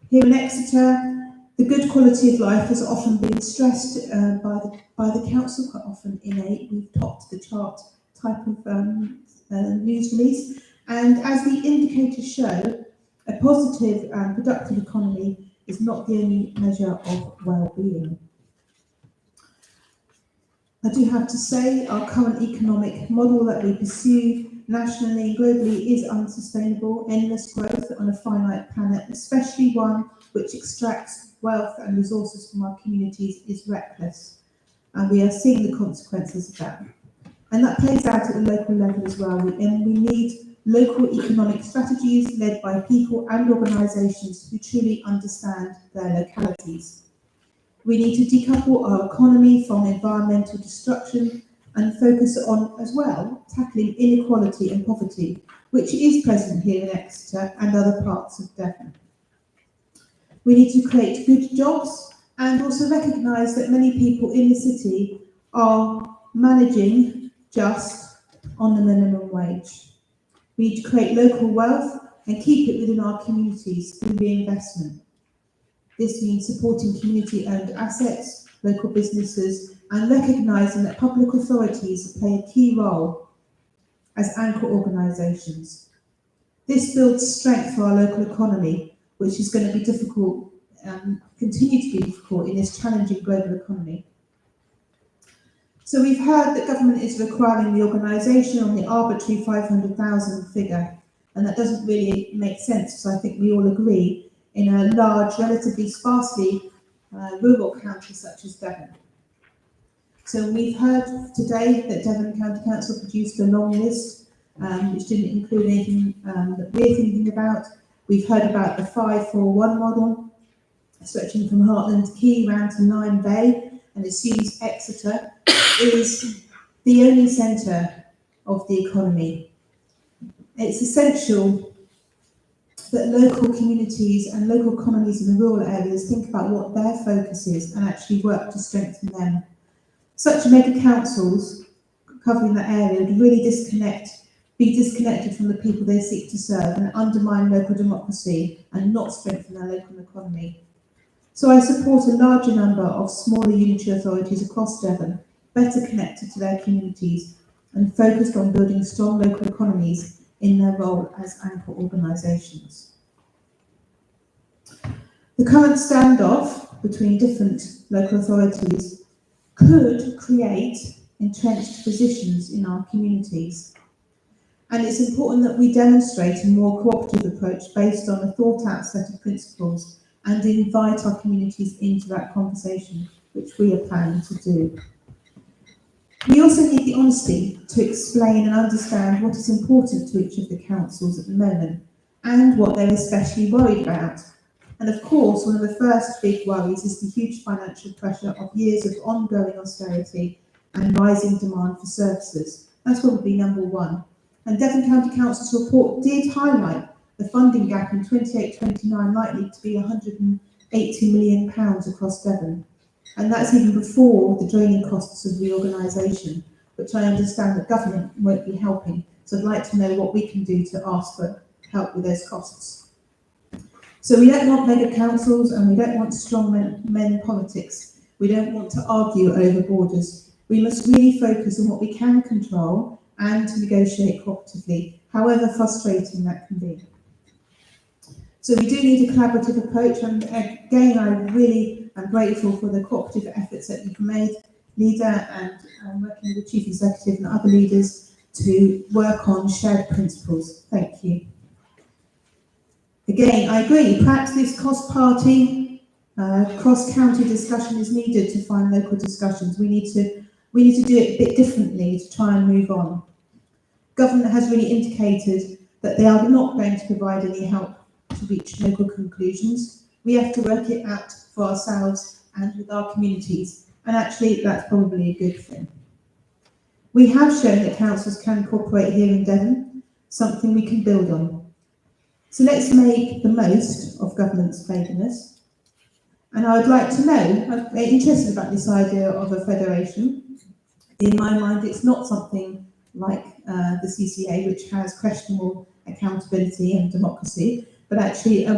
Here in Exeter, the good quality of life has often been stressed by the council, quite often in a we've topped the chart type of news release. And as the indicators show, a positive and productive economy is not the only measure of well-being. I do have to say our current economic model that we pursue nationally and globally is unsustainable. Endless growth on a finite planet, especially one which extracts wealth and resources from our communities, is reckless. And we are seeing the consequences of that. And that plays out at the local level as well. We need local economic strategies led by people and organisations who truly understand their localities. We need to decouple our economy from environmental destruction and focus on, as well, tackling inequality and poverty, which is present here in Exeter and other parts of Devon. We need to create good jobs and also recognise that many people in the city are managing just on the minimum wage. We need to create local wealth and keep it within our communities through reinvestment. This means supporting community-owned assets, local businesses, and recognising that public authorities play a key role as anchor organisations. This builds strength for our local economy, which is going to be difficult, continue to be difficult in this challenging global economy. So we've heard that government is requiring the organisation on the arbitrary 500,000 figure, and that doesn't really make sense, because I think we all agree in a large, relatively sparsely rural county such as Devon. So we've heard today that Devon County Council produced a long list, which didn't include anything that we're thinking about. We've heard about the 5-4-1 model, stretching from Heartland Quay round to Lyme Bay, and assumes Exeter is the only centre of the economy. It's essential that local communities and local economies in the rural areas think about what their focus is and actually work to strengthen them. Such mega councils covering that area would really be disconnected from the people they seek to serve and undermine local democracy and not strengthen their local economy. So I support a larger number of smaller unitary authorities across Devon, better connected to their communities and focused on building strong local economies in their role as anchor organisations. The current standoff between different local authorities could create entrenched positions in our communities. And it's important that we demonstrate a more cooperative approach based on a thought-out set of principles and invite our communities into that conversation, which we are planning to do. We also need the honesty to explain and understand what is important to each of the councils at the moment and what they're especially worried about. And of course, one of the first big worries is the huge financial pressure of years of ongoing austerity and rising demand for services. That's probably number one. And Devon County Council's report did highlight the funding gap in 28-29 likely to be £180 million across Devon. And that's even before the draining costs of reorganisation, which I understand that government won't be helping. So I'd like to know what we can do to ask for help with those costs. So we don't want mega councils and we don't want strong men politics. We don't want to argue over borders. We must really focus on what we can control and negotiate cooperatively, however frustrating that can be. So we do need a collaborative approach, and again, I really am grateful for the cooperative efforts that you've made, Leader, and working with the Chief Executive and other leaders to work on shared principles. Thank you. Again, I agree, perhaps this cost party Cross-county discussion is needed to find local discussions. We need to do it a bit differently to try and move on. Government has really indicated that they are not going to provide any help to reach local conclusions. We have to work it out for ourselves and with our communities, and actually that's probably a good thing. We have shown that councils can cooperate here in Devon, something we can build on. So let's make the most of government's vagueness. And I would like to know, I'm very interested about this idea of a federation. In my mind, it's not something like the CCA, which has questionable accountability and democracy, but actually a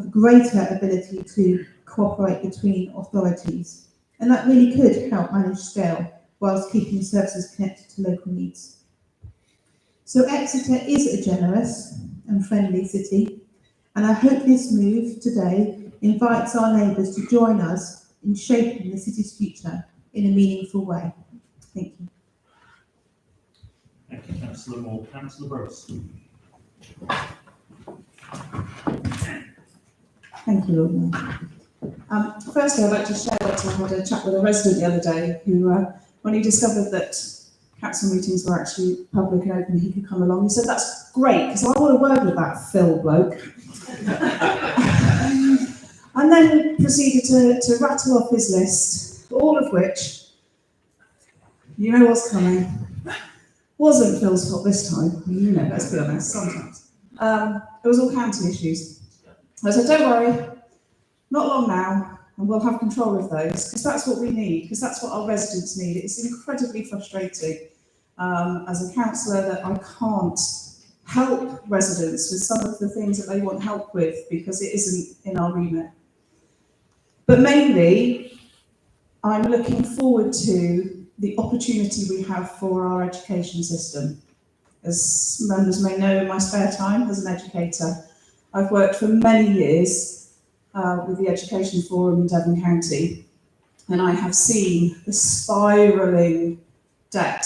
greater ability to cooperate between authorities. And that really could help manage scale whilst keeping services connected to local needs. So Exeter is a generous and friendly city, and I hope this move today invites our neighbours to join us in shaping the city's future in a meaningful way. Thank you. Thank you, Councillor Moore. Councillor Brooks. Thank you, Lord Mayor. Firstly, I'd like to share that I had a chat with a resident the other day who, when he discovered that council meetings were actually public and open, he could come along. He said, "That's great, because I want to work with that Phil bloke." And then proceeded to rattle off his list, all of which, you know what's coming, wasn't Phil's fault this time. You know, let's be honest, sometimes. It was all county issues. I said, "Don't worry, not long now, and we'll have control of those, because that's what we need, because that's what our residents need." It's incredibly frustrating as a councillor that I can't help residents with some of the things that they want help with because it isn't in our remit. But mainly, I'm looking forward to the opportunity we have for our education system. As members may know, in my spare time as an educator, I've worked for many years with the Education Forum in Devon County, and I have seen the spiralling debt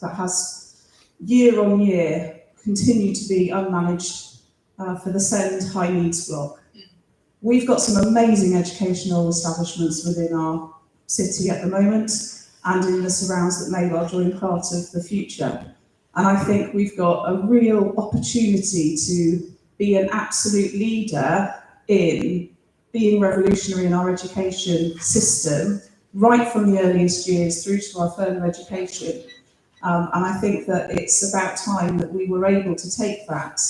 that has year on year continued to be unmanaged for the SEND high needs block. We've got some amazing educational establishments within our city at the moment and in the surrounds that may well join part of the future. And I think we've got a real opportunity to be an absolute leader in being revolutionary in our education system, right from the earliest years through to our further education. And I think that it's about time that we were able to take that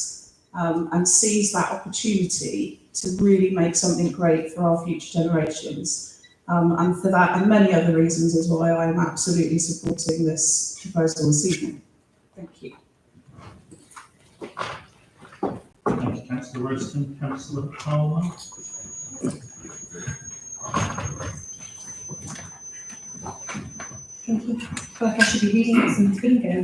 and seize that opportunity to really make something great for our future generations. And for that and many other reasons is why I am absolutely supporting this proposal this evening. Thank you. Thank you, Councillor Royston. Councillor Palmer. Thank you. I feel like I should be reading some bingo.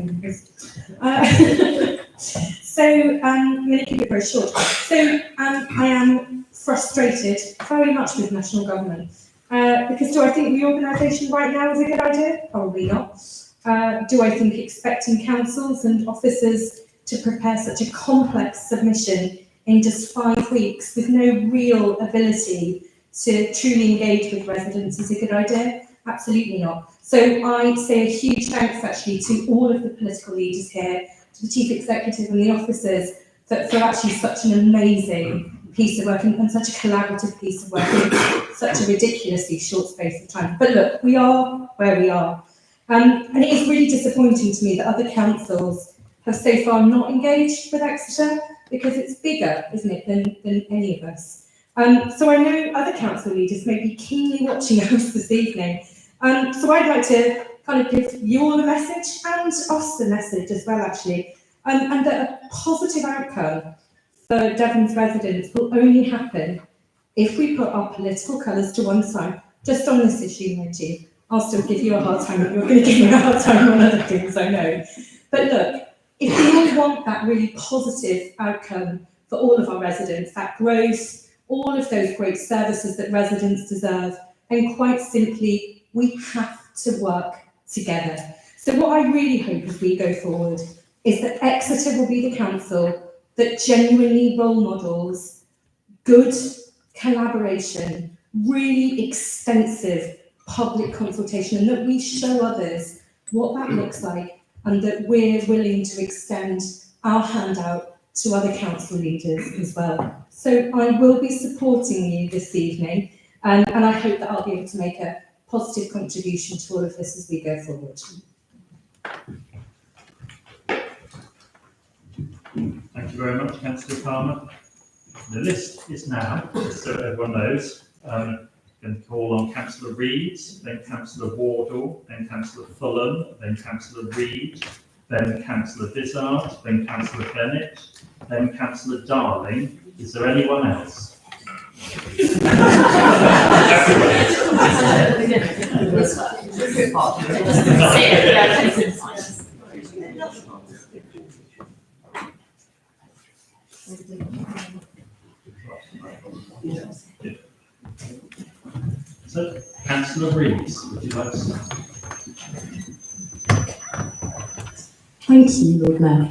So I'm going to keep it very short. So I am frustrated very much with national government because do I think reorganisation right now is a good idea? Probably not. Do I think expecting councils and officers to prepare such a complex submission in just 5 weeks with no real ability to truly engage with residents is a good idea? Absolutely not. So I say a huge thanks actually to all of the political leaders here, to the Chief Executive and the officers for actually such an amazing piece of work and such a collaborative piece of work in such a ridiculously short space of time. But look, we are where we are. And it is really disappointing to me that other councils have so far not engaged with Exeter because it's bigger, isn't it, than any of us. So I know other council leaders may be keenly watching us this evening. So I'd like to kind of give you all the message and us the message as well, actually, and that a positive outcome for Devon's residents will only happen if we put our political colours to one side, just on this issue, my Chief. I'll still give you a hard time, but you're going to give me a hard time on other things, I know. But look, if we all want that really positive outcome for all of our residents, that growth, all of those great services that residents deserve, then quite simply, we have to work together. So what I really hope as we go forward is that Exeter will be the council that genuinely role models good collaboration really extensive public consultation, and that we show others what that looks like, and that we're willing to extend our hand out to other council leaders as well. So I will be supporting you this evening, and I hope that I'll be able to make a positive contribution to all of this as we go forward. Thank you very much, Councillor Palmer. The list is now, just so everyone knows, going to call on Councillor Reed, then Councillor Wardle, then Councillor Fulham, then Councillor Reed, then Councillor Vizard, then Councillor Bennett, then Councillor Darling. Is there anyone else? So, Councillor Reed, would you like to start? Thank you, Lord Mayor.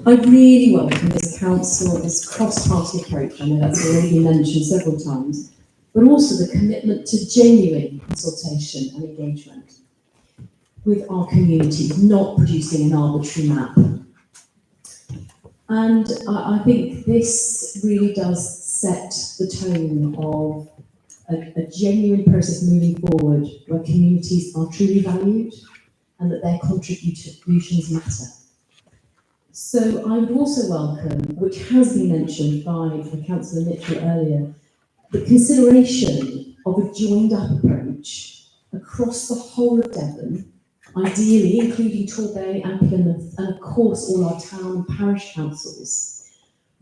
I really welcome this council, this cross-party approach. I know that's already been mentioned several times, but also the commitment to genuine consultation and engagement with our communities, not producing an arbitrary map. And I think this really does set the tone of a genuine process moving forward where communities are truly valued and that their contributions matter. So I would also welcome, which has been mentioned by Councillor Mitchell earlier, the consideration of a joined up approach across the whole of Devon, ideally including Torbay and Plymouth, and of course all our town and parish councils,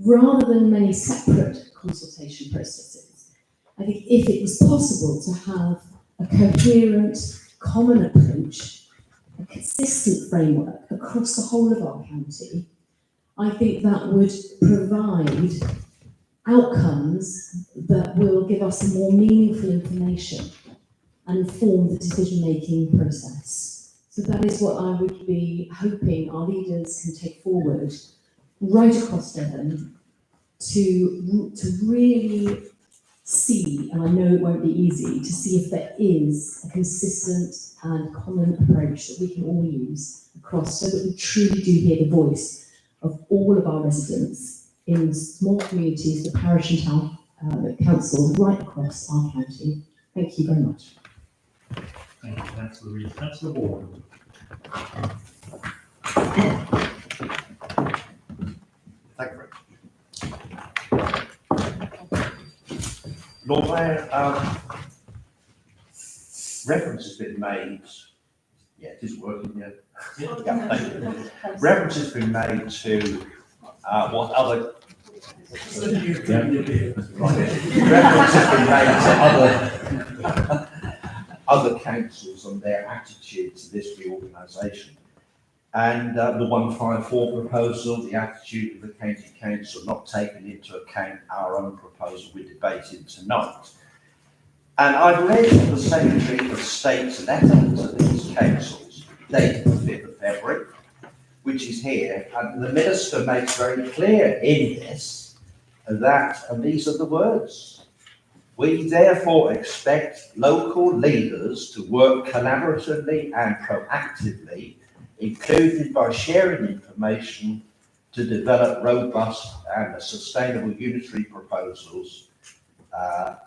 rather than many separate consultation processes. I think if it was possible to have a coherent, common approach, a consistent framework across the whole of our county, I think that would provide outcomes that will give us more meaningful information and inform the decision-making process. So that is what I would be hoping our leaders can take forward right across Devon to really see, and I know it won't be easy, to see if there is a consistent and common approach that we can all use across, so that we truly do hear the voice of all of our residents in small communities, the parish and town councils right across our county. Thank you very much. Thank you, Councillor Reed. Councillor Ward. Thank you very much. Lord Mayor, reference has been made, yeah, it is working, yeah. Yeah, thank you. Reference has been made to what other reference has been made to other councils and their attitude to this reorganisation. And the 154 proposal, the attitude of the County Council not taking into account our own proposal we're debating tonight. And I've read the Secretary of State's letter to these councils, dated the 5th of February, which is here, and the Minister makes very clear in this that, and these are the words, we therefore expect local leaders to work collaboratively and proactively, including by sharing information to develop robust and sustainable unitary proposals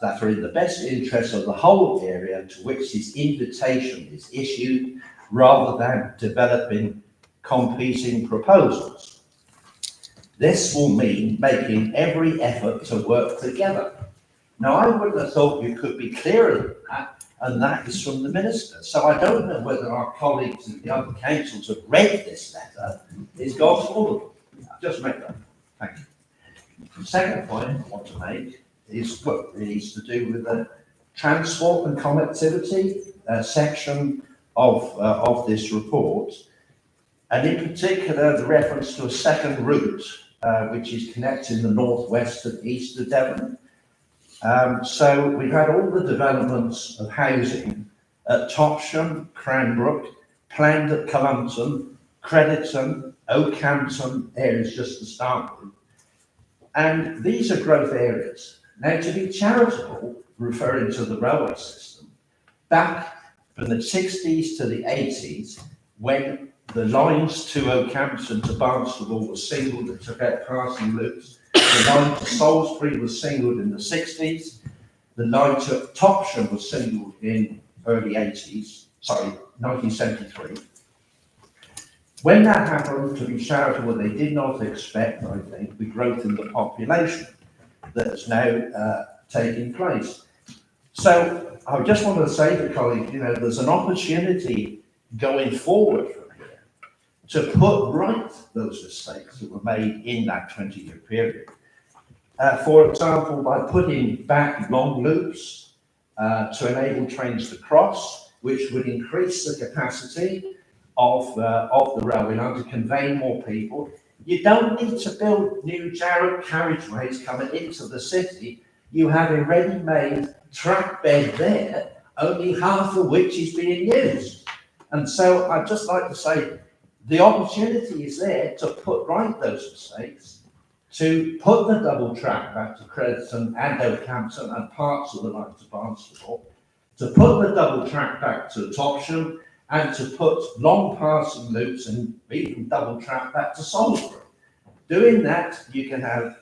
that are in the best interest of the whole area to which this invitation is issued, rather than developing competing proposals. This will mean making every effort to work together. Now, I wouldn't have thought you could be clearer than that, and that is from the Minister. So I don't know whether our colleagues in the other councils have read this letter. It's got all of them. Just make that. Thank you. The second point I want to make is what really is to do with the transport and connectivity section of this report, and in particular the reference to a second route which is connecting the northwest and east of Devon. So we've had all the developments of housing at Topsham, Cranbrook, planned at Cullumpton, Crediton, Oakhampton areas just to start with. And these are growth areas. Now, to be charitable, referring to the railway system, back from the 60s to the 80s, when the lines to Oakhampton to Barnstable were singled and took out passing loops, the line to Salisbury was singled in the 60s, the line to Topsham was singled in early 1973. When that happened, to be charitable, they did not expect, I think, the growth in the population that is now taking place. So I just want to say to colleagues, there's an opportunity going forward from here to put right those mistakes that were made in that 20-year period. For example, by putting back long loops to enable trains to cross, which would increase the capacity of the railway line to convey more people. You don't need to build new carriageways coming into the city. You have a ready-made track bed there, only half of which is being used. And so I'd just like to say the opportunity is there to put right those mistakes, to put the double track back to Crediton and Oakhampton and parts of the line to Barnstable, to put the double track back to Topsham, and to put long passing loops and even double track back to Salisbury. Doing that, you can have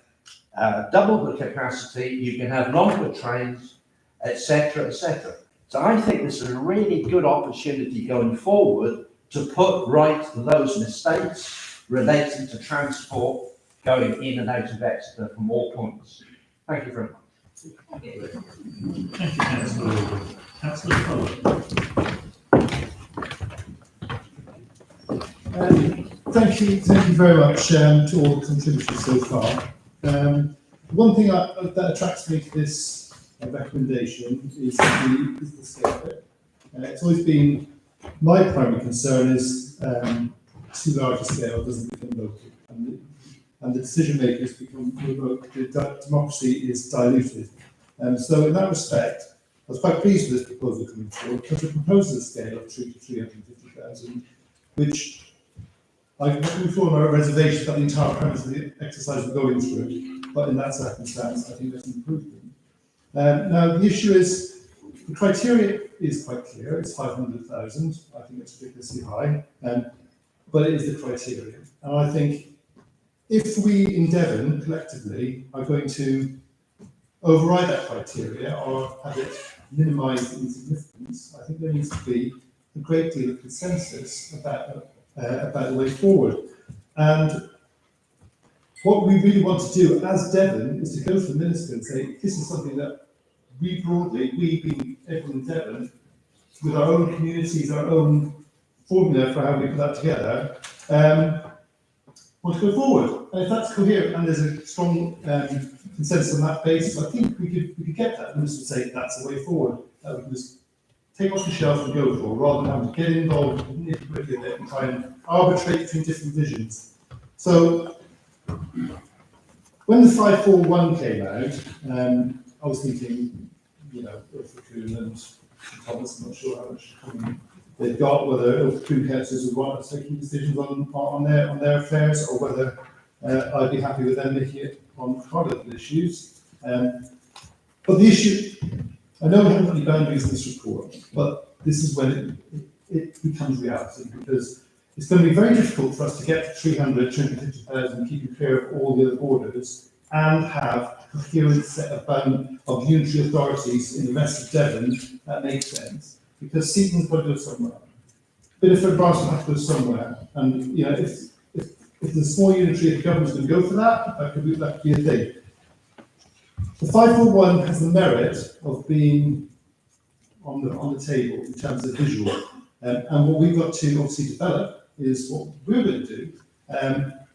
double the capacity, you can have longer trains, etc., etc. So I think this is a really good opportunity going forward to put right those mistakes relating to transport going in and out of Exeter from all points. Thank you very much. Thank you, Councillor Alden. Councillor Fuller. Thank you very much to all the contributors so far. One thing that attracts me to this recommendation is the scale of it. It's always been my primary concern is too large a scale doesn't become local, and the decision makers become remote. The democracy is diluted. So in that respect, I was quite pleased with this proposal coming forward because it proposes a scale of 2 to 350,000, which I before my reservation that the entire premise of the exercise we're going through, but in that circumstance, I think that's an improvement. Now, the issue is, the criteria is quite clear, it's 500,000, I think it's ridiculously high, but it is the criteria. And I think if we in Devon, collectively, are going to override that criteria or have it minimised in significance, I think there needs to be a great deal of consensus about the way forward. And what we really want to do as Devon is to go to the Minister and say, this is something that we broadly, we being everyone in Devon, with our own communities, our own formula for how we put that together, want to go forward. And if that's coherent and there's a strong consensus on that basis, I think we could get that. The Minister would say that's the way forward. That we can just take off the shelf and go for, rather than having to get involved in the nitty-gritty of it and try and arbitrate between different visions. So, when the 541 came out, I was thinking, Ilford Coombe and Thomas, I'm not sure how much common they've got, whether Ilford Coombe councillors would want us taking decisions on their affairs, or whether I'd be happy with them making it on private issues. But the issue, I know we haven't got any boundaries in this report, but this is when it becomes reality, because it's going to be very difficult for us to get to 250,000, keeping clear of all the other borders, and have a coherent set of unitary authorities in the rest of Devon that makes sense, because Seaton's got to go somewhere. Bideford and Barnstable have to go somewhere, and if the small unitary government's going to go for that, that could be a thing. The 541 has the merit of being on the table in terms of visual, and what we've got to obviously develop is what we're going to do.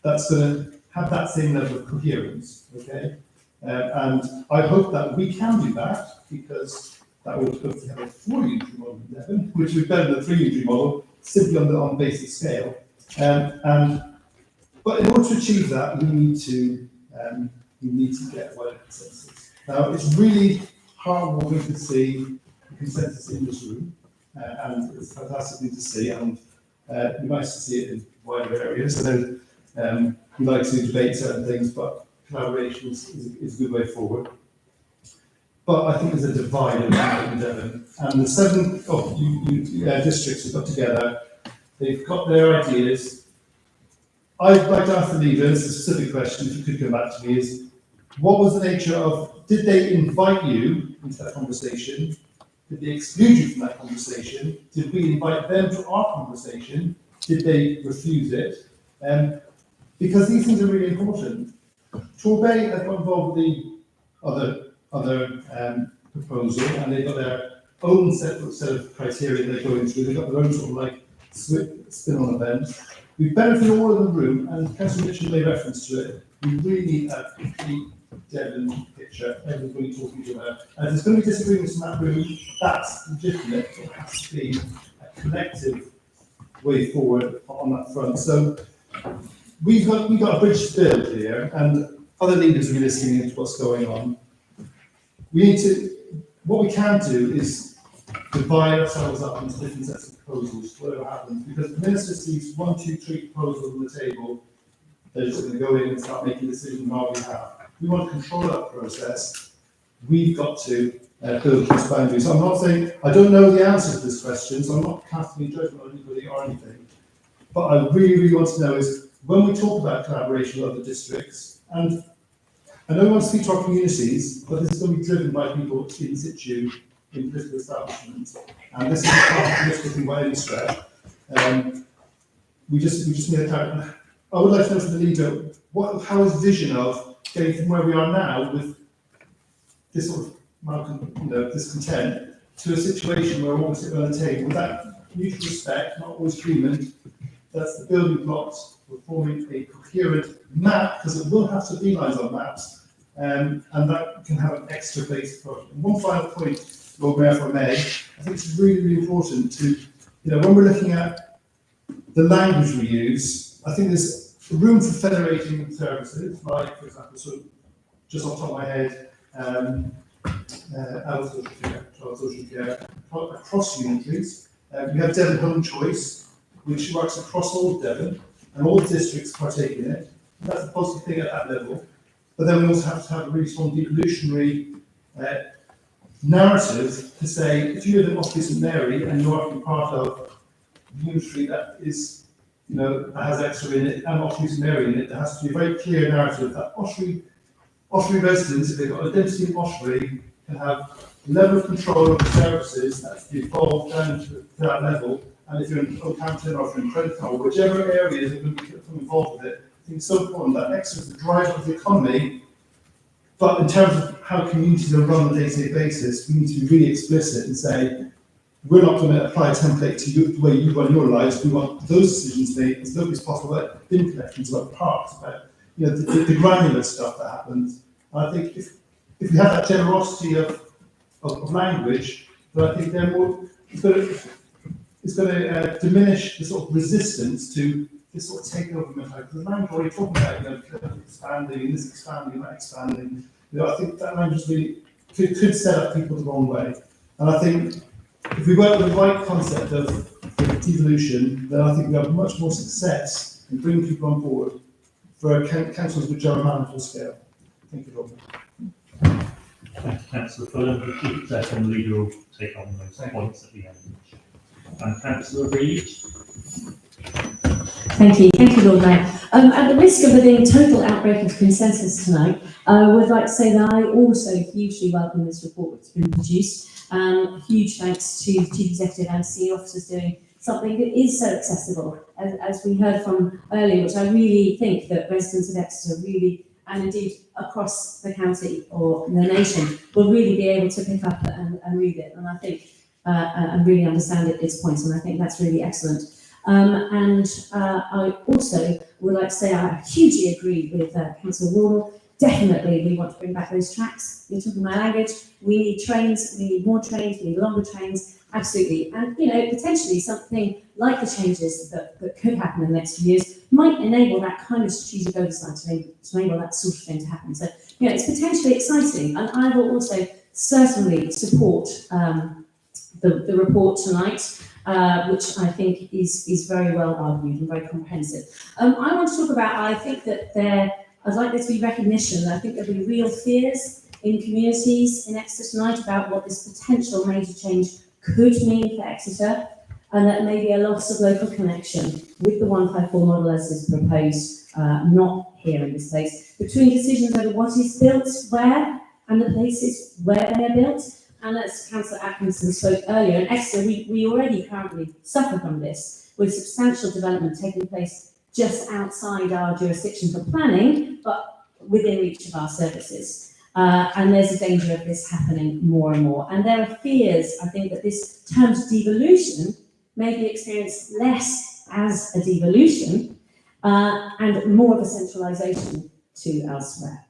That's going to have that same level of coherence, okay? And I hope that we can do that, because that will hopefully have a 4-unitary model in Devon, which would be better than a 3-unitary model, simply on basic scale. But in order to achieve that, we need to get a wider consensus. Now, it's really heartwarming to see the consensus in this room, and it's a fantastic thing to see, and it'd be nice to see it in wider areas. So we like to debate certain things, but collaboration is a good way forward. but I think there's a divide in Devon. And the 7 districts have got together, they've got their ideas. I'd like to ask the leaders a specific question, if you could come back to me, is what was the nature of, did they invite you into that conversation? Did they exclude you from that conversation? Did we invite them to our conversation? Did they refuse it? Because these things are really important. Torbay has got involved with the other proposal, and they've got their own set of criteria they're going through. They've got their own sort of like spin on events. We benefit all in the room, and Councillor Mitchell made reference to it. We really need a complete Devon picture, everybody talking to each other. And if there's going to be disagreements in that room, that's legitimate. It has to be a collective way forward on that front. So we've got a bridge to build here, and other leaders will be listening into what's going on. We need to, what we can do is divide ourselves up into different sets of proposals, whatever happens, because the minister sees 1, 2, 3 proposals on the table, they're just going to go in and start making decisions on our behalf. We want to control that process. We've got to build these boundaries. I'm not saying, I don't know the answer to this question, so I'm not casting any judgment on anybody or anything. But I really, really want to know is, when we talk about collaboration with other districts, and I know we want to speak to our communities, but this is going to be driven by people in situ, in political establishments, and this is not a political thing by any stretch. We just need to clarify. I would like to know from the leader, how is the vision of getting from where we are now with this sort of discontent to a situation where we're all sitting on the table with that mutual respect, not always agreement. That's the building blocks. We're forming a coherent map, because it will have to be lines on maps, and that can have an extra base approach. And one final point, Lord Mayor, if I may, I think it's really, really important to, when we're looking at the language we use, I think there's room for federating services, like, for example, just off the top of my head, adult social care, child social care, across unitaries. We have Devon Home Choice, which works across all of Devon, and all districts partake in it. That's a positive thing at that level. But then we also have to have a really strong devolutionary narrative to say, if you live in Oxley St Mary and you're actually part of a unitary that is, that has Exeter in it and Oxley St Mary in it, there has to be a very clear narrative that Oxley residents, if they've got identity in Oxley, can have level of control of the services that's evolved down to that level. And if you're in Oakhampton or if you're in Crediton or whichever areas are going to become involved with it, I think it's so important that Exeter is the driver of the economy. But in terms of how communities are run on a day-to-day basis, we need to be really explicit and say, we're not going to apply a template to you, the way you run your lives. We want those decisions made as locally as possible, about bin collections, about parks, about the granular stuff that happens. And I think if we have that generosity of language, then I think they're more. It's going to diminish the sort of resistance to this sort of taking over mentality. Because the language already talking about, expanding, and this expanding, that expanding. I think that language really could set up people the wrong way. And I think if we work with the right concept of devolution, then I think we have much more success in bringing people on board for councils which are on a manageable scale. Thank you, Robert. Thank you, Councillor Fulham. The Chief Executive and Leader will take on those points at the end. And Councillor Reid. Thank you, Lord Mayor. At the risk of there being total outbreak of consensus tonight, I would like to say that I also hugely welcome this report that's been produced. Huge thanks to the Chief Executive and senior officers doing something that is so accessible, as we heard from earlier, which I really think that residents of Exeter really, and indeed across the county or the nation, will really be able to pick up and read it. And I think and really understand its points, and I think that's really excellent. I also would like to say I hugely agree with Councillor Wardle. Definitely, we want to bring back those tracks. You're talking my language. We need trains. We need more trains. We need longer trains. Absolutely, and potentially something like the changes that could happen in the next few years might enable that kind of strategic oversight to enable that sort of thing to happen. So it's potentially exciting, and I will also certainly support the report tonight, which I think is very well argued and very comprehensive. I want to talk about, I think that I'd like there to be recognition that I think there'll be real fears in communities in Exeter tonight about what this potential major change could mean for Exeter, and that maybe a loss of local connection with the 154 model as is proposed, not here in this place, between decisions over what is built where and the places where they are built. And as Councillor Atkinson spoke earlier, in Exeter we already currently suffer from this, with substantial development taking place just outside our jurisdiction for planning, but within reach of our services. And there's a danger of this happening more and more. And there are fears, I think, that this term devolution may be experienced less as a devolution and more of a centralisation to elsewhere.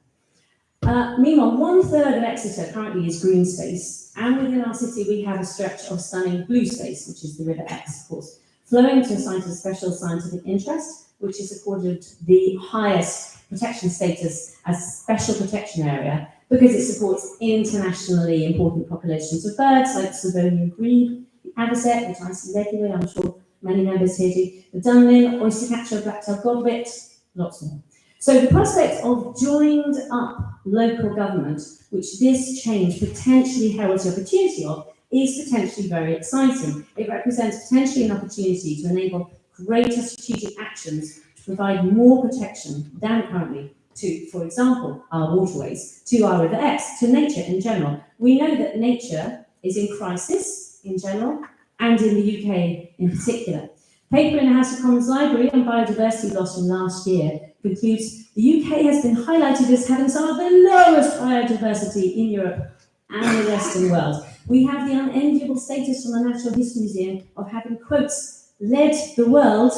Meanwhile, 1/3 of Exeter currently is green space, and within our city we have a stretch of stunning blue space, which is the River Exe, of course, flowing to a site of special scientific interest, which is accorded the highest protection status as special protection area because it supports internationally important populations of birds like the Slavonian grebe, the avocet, which I see regularly, I'm sure many members here do, the dunlin, oystercatcher, black-tailed godwit, lots more. So the prospect of joined up local government, which this change potentially heralds the opportunity of, is potentially very exciting. It represents potentially an opportunity to enable greater strategic actions to provide more protection than currently to, for example, our waterways, to our River Exe, to nature in general. We know that nature is in crisis in general, and in the UK in particular. Paper in the House of Commons Library on biodiversity loss from last year concludes the UK has been highlighted as having some of the lowest biodiversity in Europe and the Western world. We have the unenviable status from the Natural History Museum of having, quotes, led the world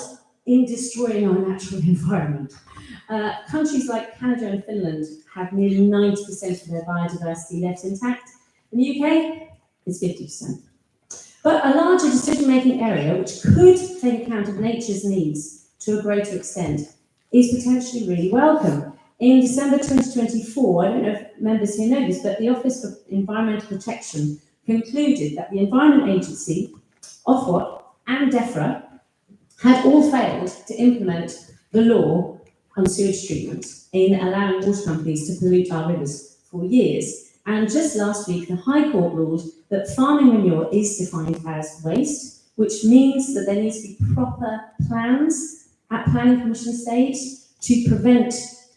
in destroying our natural environment. Countries like Canada and Finland have nearly 90% of their biodiversity left intact. In the UK, it's 50%. But a larger decision-making area, which could take account of nature's needs to a greater extent, is potentially really welcome. In December 2024, I don't know if members here know this, but the Office for Environmental Protection concluded that the Environment Agency, Ofwat and DEFRA had all failed to implement the law on sewage treatment in allowing water companies to pollute our rivers for years. And just last week, the High Court ruled that farming manure is defined as waste, which means that there needs to be proper plans at planning permission stage to prevent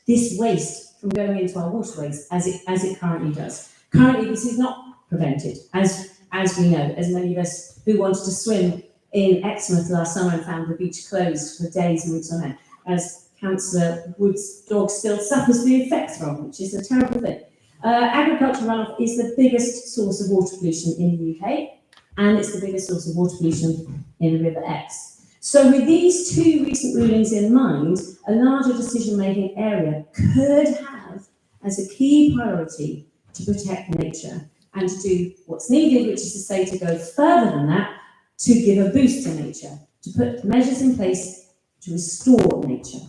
this waste from going into our waterways as it currently does. Currently, this is not prevented, as we know, as many of us who wanted to swim in Exmouth last summer and found the beach closed for days and weeks on end, as Councillor Wood's dog still suffers the effects from, which is a terrible thing. Agricultural runoff is the biggest source of water pollution in the UK, and it's the biggest source of water pollution in the River Exe. So with these two recent rulings in mind, a larger decision-making area could have as a key priority to protect nature and to do what's needed, which is to say to go further than that, to give a boost to nature, to put measures in place to restore nature.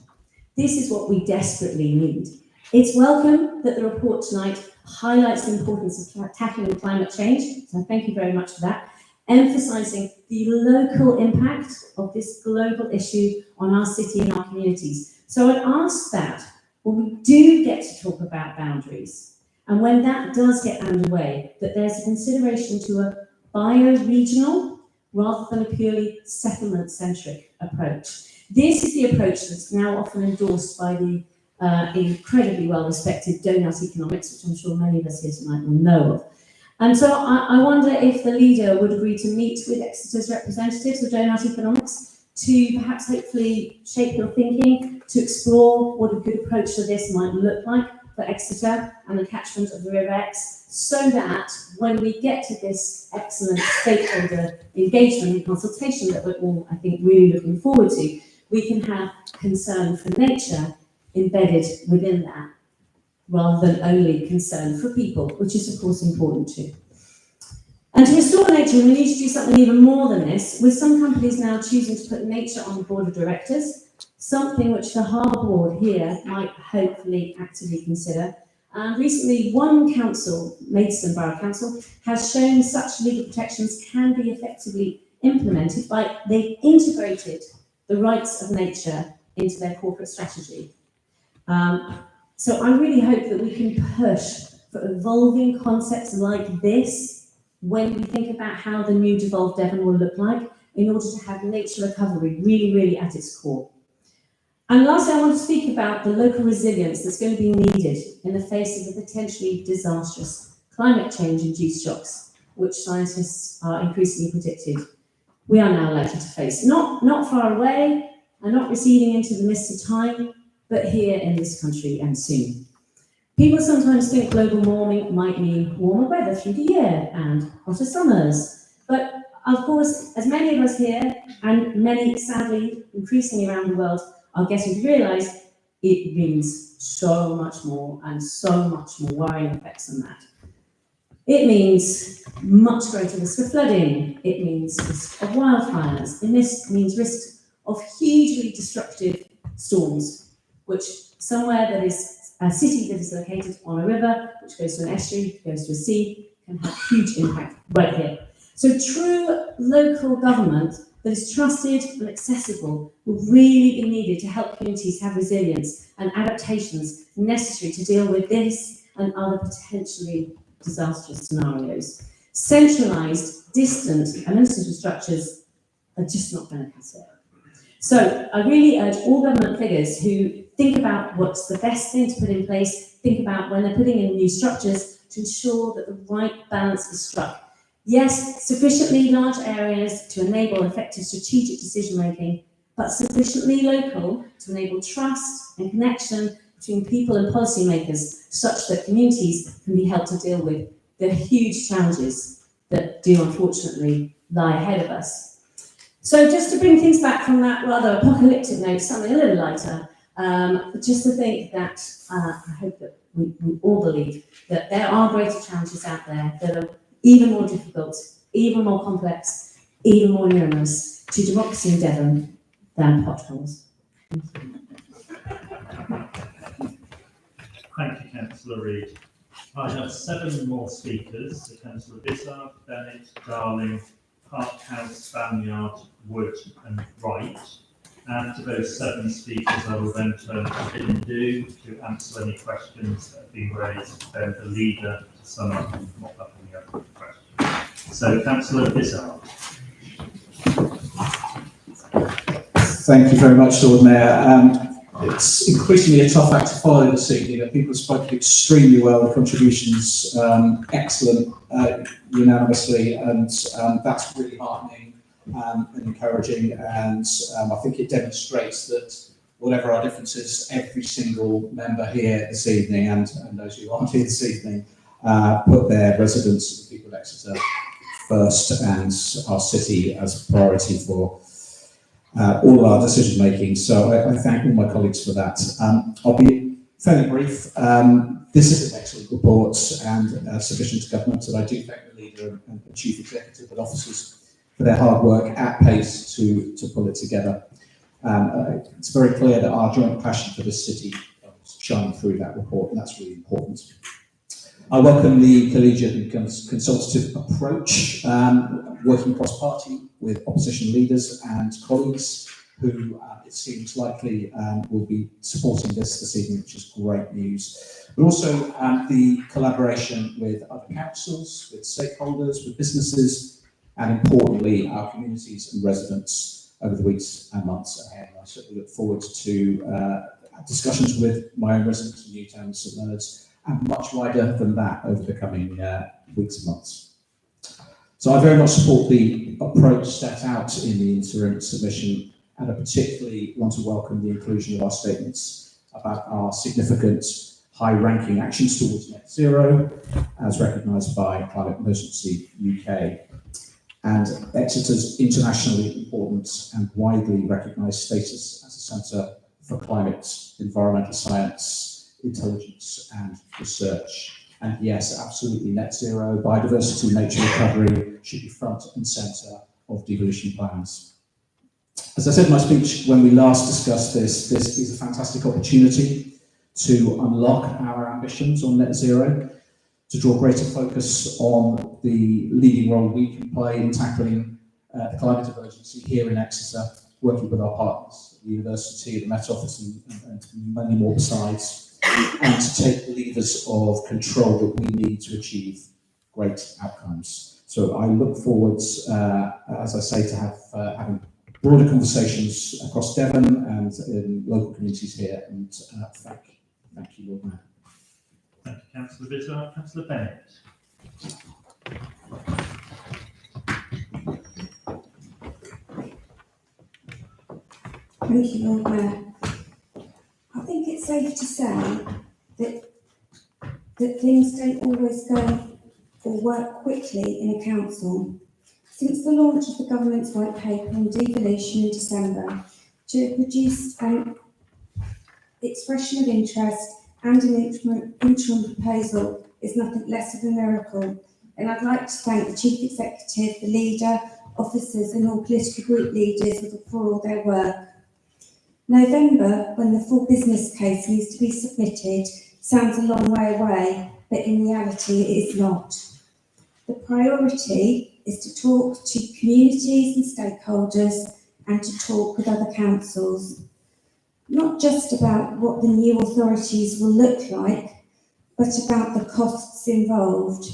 This is what we desperately need. It's welcome that the report tonight highlights the importance of tackling climate change, so thank you very much for that, emphasising the local impact of this global issue on our city and our communities. So I'd ask that when we do get to talk about boundaries, and when that does get underway, that there's a consideration to a bio-regional rather than a purely settlement-centric approach. This is the approach that's now often endorsed by the incredibly well-respected donut economics, which I'm sure many of us here tonight will know of. And so I wonder if the leader would agree to meet with Exeter's representatives of donut economics to perhaps hopefully shape your thinking, to explore what a good approach to this might look like for Exeter and the catchment of the River Exe, so that when we get to this excellent stakeholder engagement and consultation that we're all, I think, really looking forward to, we can have concern for nature embedded within that, rather than only concern for people, which is of course important too. And to restore nature, we need to do something even more than this, with some companies now choosing to put nature on the board of directors, something which the Harbour Board here might hopefully actively consider. And recently, one council, Maidstone Borough Council, has shown such legal protections can be effectively implemented by they integrated the rights of nature into their corporate strategy. So I really hope that we can push for evolving concepts like this when we think about how the new devolved Devon will look like in order to have nature recovery really, really at its core. And lastly, I want to speak about the local resilience that's going to be needed in the face of the potentially disastrous climate change-induced shocks, which scientists are increasingly predicted we are now likely to face. Not far away and not receding into the mist of time, but here in this country and soon. People sometimes think global warming might mean warmer weather through the year and hotter summers. But of course, as many of us here, and many sadly increasingly around the world, are getting to realise, it means so much more and so much more worrying effects than that. It means much greater risk of flooding. It means risk of wildfires. And this means risk of hugely destructive storms, which somewhere that is a city that is located on a river, which goes to an estuary, goes to a sea, can have huge impact right here. So true local government that is trusted and accessible will really be needed to help communities have resilience and adaptations necessary to deal with this and other potentially disastrous scenarios. Centralised, distant, administrative structures are just not going to cut it. So I really urge all government figures who think about what's the best thing to put in place, think about when they're putting in new structures to ensure that the right balance is struck. Yes, sufficiently large areas to enable effective strategic decision-making, but sufficiently local to enable trust and connection between people and policymakers, such that communities can be helped to deal with the huge challenges that do unfortunately lie ahead of us. So just to bring things back from that rather apocalyptic note, something a little lighter, just to think that I hope that we all believe that there are greater challenges out there that are even more difficult, even more complex, even more numerous to democracy in Devon than potholes. Thank you, Councillor Reid. I have 7 more speakers, so Councillor Bizard, Bennett, Darling, Parkhouse, Banyard, Wood and Wright. After those 7 speakers, I will then turn to Bindu to answer any questions that have been raised, then the leader to sum up and mop up any other questions. So, Councillor Bizard. Thank you very much, Lord Mayor. It's increasingly a tough act to follow this evening. People have spoken extremely well, the contributions excellent, unanimously, and that's really heartening and encouraging, and I think it demonstrates that whatever our differences, every single member here this evening and those who aren't here this evening put their residents, the people of Exeter, first, and our city as a priority for all our decision making. So I thank all my colleagues for that. I'll be fairly brief. This is an excellent report and sufficient to government, and I do thank the leader and the chief executive and officers for their hard work at pace to pull it together. It's very clear that our joint passion for this city is shining through that report, and that's really important. I welcome the collegiate and consultative approach, working cross-party with opposition leaders and colleagues who it seems likely will be supporting this evening, which is great news. But also the collaboration with other councils, with stakeholders, with businesses, and importantly, our communities and residents over the weeks and months ahead. I certainly look forward to discussions with my own residents in Newtown and St Leonard's, and much wider than that over the coming weeks and months. So I very much support the approach set out in the interim submission, and I particularly want to welcome the inclusion of our statements about our significant high-ranking actions towards net zero, as recognised by Climate Emergency UK, and Exeter's internationally important and widely recognised status as a centre for climate, environmental science, intelligence and research. And yes, absolutely, net zero, biodiversity, nature recovery should be front and centre of devolution plans. As I said in my speech when we last discussed this is a fantastic opportunity to unlock our ambitions on net zero, to draw greater focus on the leading role we can play in tackling the climate emergency here in Exeter, working with our partners, the university, the Met Office and many more besides. and to take the levers of control that we need to achieve great outcomes. So I look forward, as I say, to having broader conversations across Devon and in local communities here. And thank you, Lord Mayor. Thank you, Councillor Vizard. Councillor Bennett. Thank you, Lord Mayor. I think it's safe to say that things don't always go or work quickly in a council. Since the launch of the government's white paper on devolution in December, to have produced an expression of interest and an interim proposal is nothing less of a miracle. And I'd like to thank the Chief Executive, the leader, officers and all political group leaders for all their work. November, when the full business case needs to be submitted, sounds a long way away, but in reality it is not. The priority is to talk to communities and stakeholders and to talk with other councils, not just about what the new authorities will look like, but about the costs involved.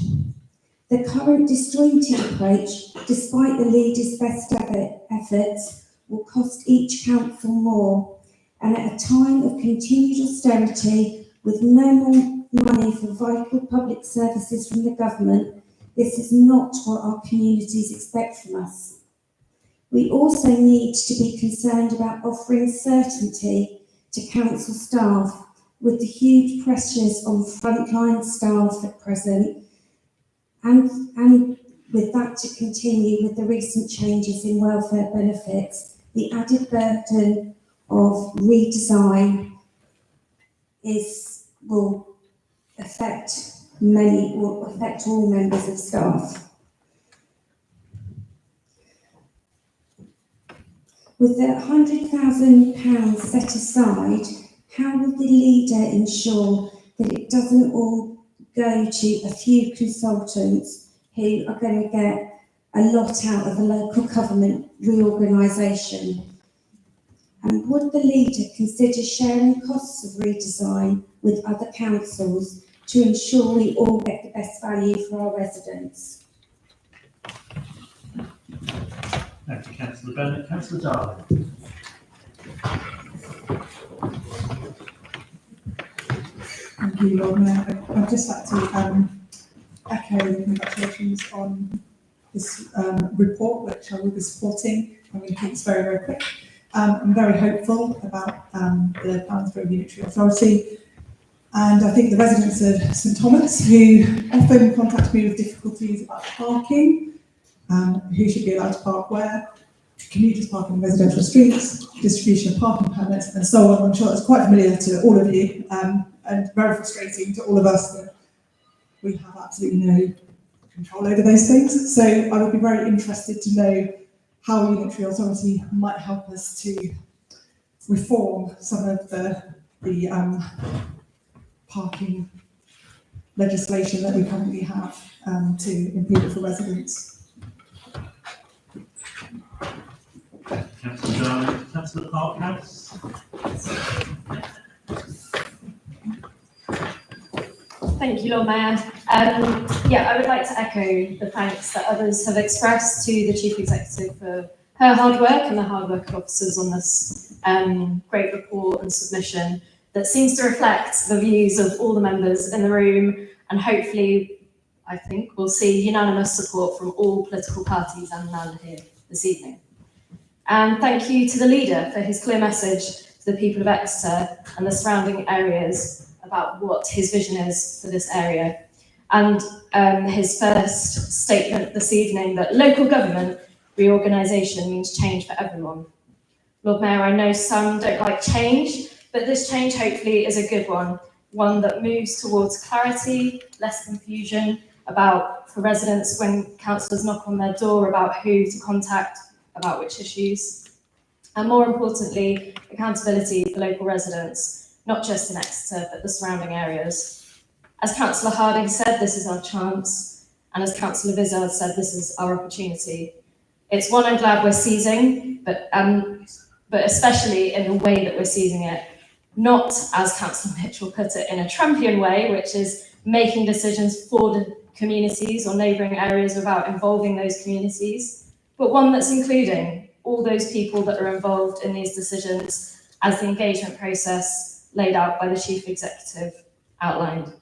The current disjointed approach, despite the leaders' best efforts, will cost each council more, and at a time of continued austerity with no more money for vital public services from the government, this is not what our communities expect from us. We also need to be concerned about offering certainty to council staff with the huge pressures on frontline staff at present, and with that to continue with the recent changes in welfare benefits. The added burden of redesign will affect all members of staff. With the £100,000 set aside, how will the leader ensure that it doesn't all go to a few consultants who are going to get a lot out of a local government reorganisation? And would the leader consider sharing costs of redesign with other councils to ensure we all get the best value for our residents? Thank you, Councillor Bennett. Councillor Darling. Thank you, Lord Mayor. I'd just like to echo the congratulations on this report, which I will be supporting. I'm going to keep this very, very quick. I'm very hopeful about the plans for a unitary authority, and I think the residents of St Thomas, who often contact me with difficulties about parking, who should be allowed to park where, commuters parking in residential streets, distribution of parking permits, and so on. I'm sure it's quite familiar to all of you, and very frustrating to all of us that we have absolutely no control over those things. So I would be very interested to know how a unitary authority might help us to reform some of the parking legislation that we currently have to improve it for residents. Councillor Darling. Councillor Parkhouse. Thank you, Lord Mayor. I would like to echo the thanks that others have expressed to the Chief Executive for her hard work and the hard work of officers on this great report and submission that seems to reflect the views of all the members in the room, and hopefully, I think, we'll see unanimous support from all political parties and none here this evening. And thank you to the leader for his clear message to the people of Exeter and the surrounding areas about what his vision is for this area, and his first statement this evening that local government reorganisation means change for everyone. Lord Mayor, I know some don't like change, but this change hopefully is a good one that moves towards clarity, less confusion for residents when councillors knock on their door about who to contact about which issues, and more importantly, accountability for local residents, not just in Exeter, but the surrounding areas. As Councillor Harding said, this is our chance, and as Councillor Vizard said, this is our opportunity. It's one I'm glad we're seizing, but especially in the way that we're seizing it. not, as Councillor Mitchell put it, in a Trumpian way, which is making decisions for the communities or neighbouring areas without involving those communities, but one that's including all those people that are involved in these decisions as the engagement process laid out by the Chief Executive outlined,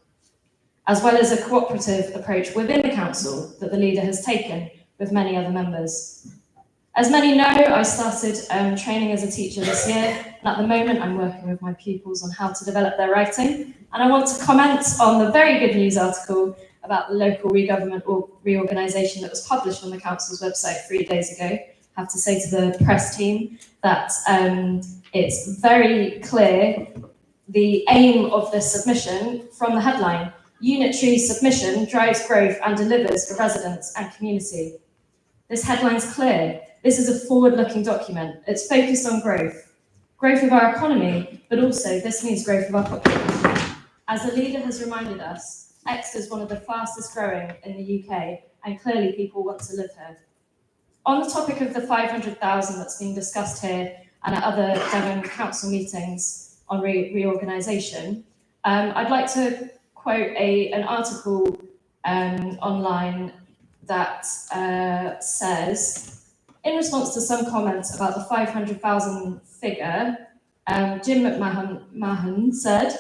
as well as a cooperative approach within the council that the leader has taken with many other members. As many know, I started training as a teacher this year, and at the moment I'm working with my pupils on how to develop their writing. And I want to comment on the very good news article about the local re-government reorganisation that was published on the council's website 3 days ago. I have to say to the press team that it's very clear the aim of this submission from the headline: unitary submission drives growth and delivers for residents and community. This headline's clear. This is a forward-looking document. It's focused on growth of our economy, but also this means growth of our population. As the leader has reminded us, Exeter is one of the fastest growing in the UK, and clearly people want to live here. On the topic of the 500,000 that's been discussed here and at other Devon Council meetings on reorganisation, I'd like to quote an article online that says, in response to some comments about the 500,000 figure, Jim McMahon said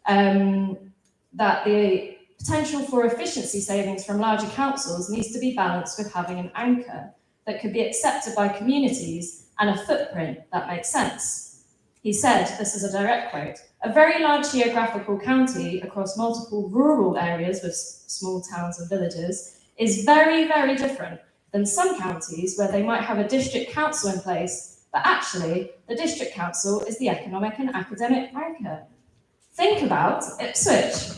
that the potential for efficiency savings from larger councils needs to be balanced with having an anchor that could be accepted by communities and a footprint that makes sense. He said, this is a direct quote, "A very large geographical county across multiple rural areas with small towns and villages is very, very different than some counties where they might have a district council in place, but actually the district council is the economic and academic anchor. Think about Ipswich,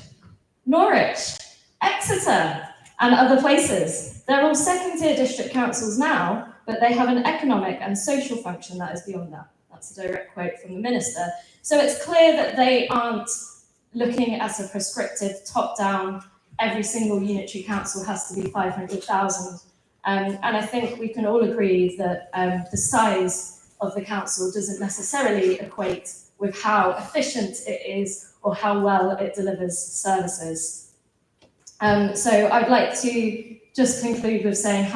Norwich, Exeter, and other places. They're all second-tier district councils now, but they have an economic and social function that is beyond that." That's a direct quote from the minister. So it's clear that they aren't looking at a prescriptive top-down, every single unitary council has to be 500,000. And I think we can all agree that the size of the council doesn't necessarily equate with how efficient it is or how well it delivers services. So I'd like to just conclude with saying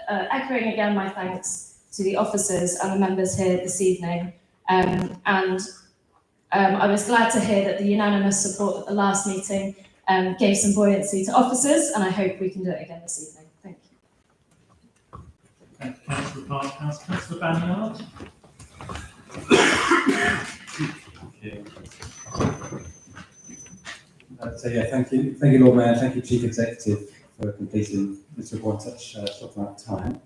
echoing again my thanks to the officers and the members here this evening. I was glad to hear that the unanimous support at the last meeting gave some buoyancy to officers, and I hope we can do it again this evening. Thank you. Thank you, Councillor Parkhouse. Councillor Banyard. Thank you, Lord Mayor, thank you, Chief Executive, for completing this report in such a short amount of time.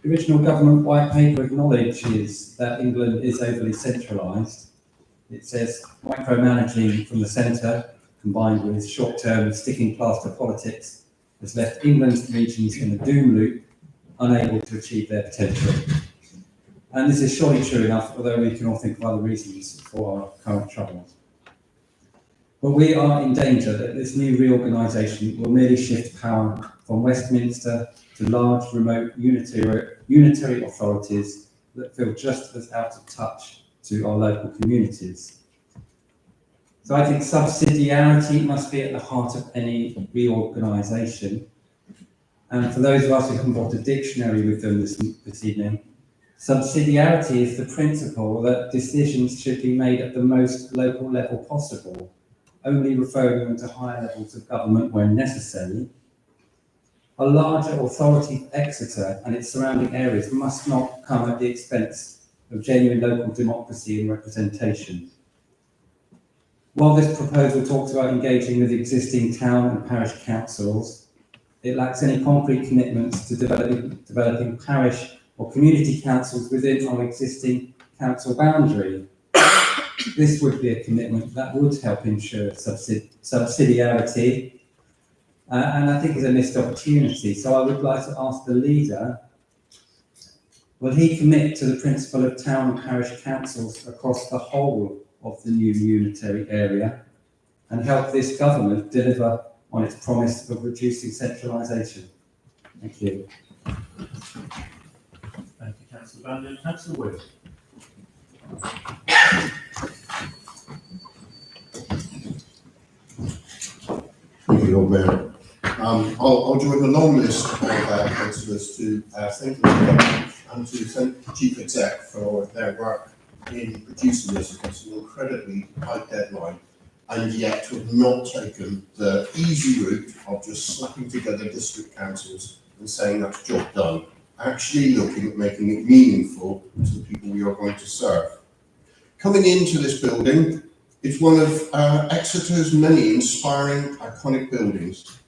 The original government white paper acknowledges that England is overly centralised. It says micromanaging from the centre, combined with short-term sticking plaster politics, has left England's regions in a doom loop, unable to achieve their potential. And this is surely true enough, although we can all think of other reasons for our current troubles. But we are in danger that this new reorganisation will merely shift power from Westminster to large, remote, unitary authorities that feel just as out of touch to our local communities. So I think subsidiarity must be at the heart of any reorganisation. And for those of us who haven't got a dictionary with them this evening, subsidiarity is the principle that decisions should be made at the most local level possible, only referring them to higher levels of government when necessary. A larger authority, Exeter, and its surrounding areas must not come at the expense of genuine local democracy and representation. While this proposal talks about engaging with existing town and parish councils, it lacks any concrete commitments to developing parish or community councils within our existing council boundary. This would be a commitment that would help ensure subsidiarity, and I think is a missed opportunity. So I would like to ask the leader, will he commit to the principle of town and parish councils across the whole of the new unitary area and help this government deliver on its promise of reducing centralisation? Thank you. Thank you, Councillor Bandon. Councillor Wood. Thank you, Lord Mayor. I'll join a long list of councillors to thank the government and to thank the Chief Exec for their work in producing this against an incredibly tight deadline, and yet to have not taken the easy route of just slapping together district councils and saying that's job done, actually looking at making it meaningful to the people we are going to serve. Coming into this building, it's one of Exeter's many inspiring, iconic buildings.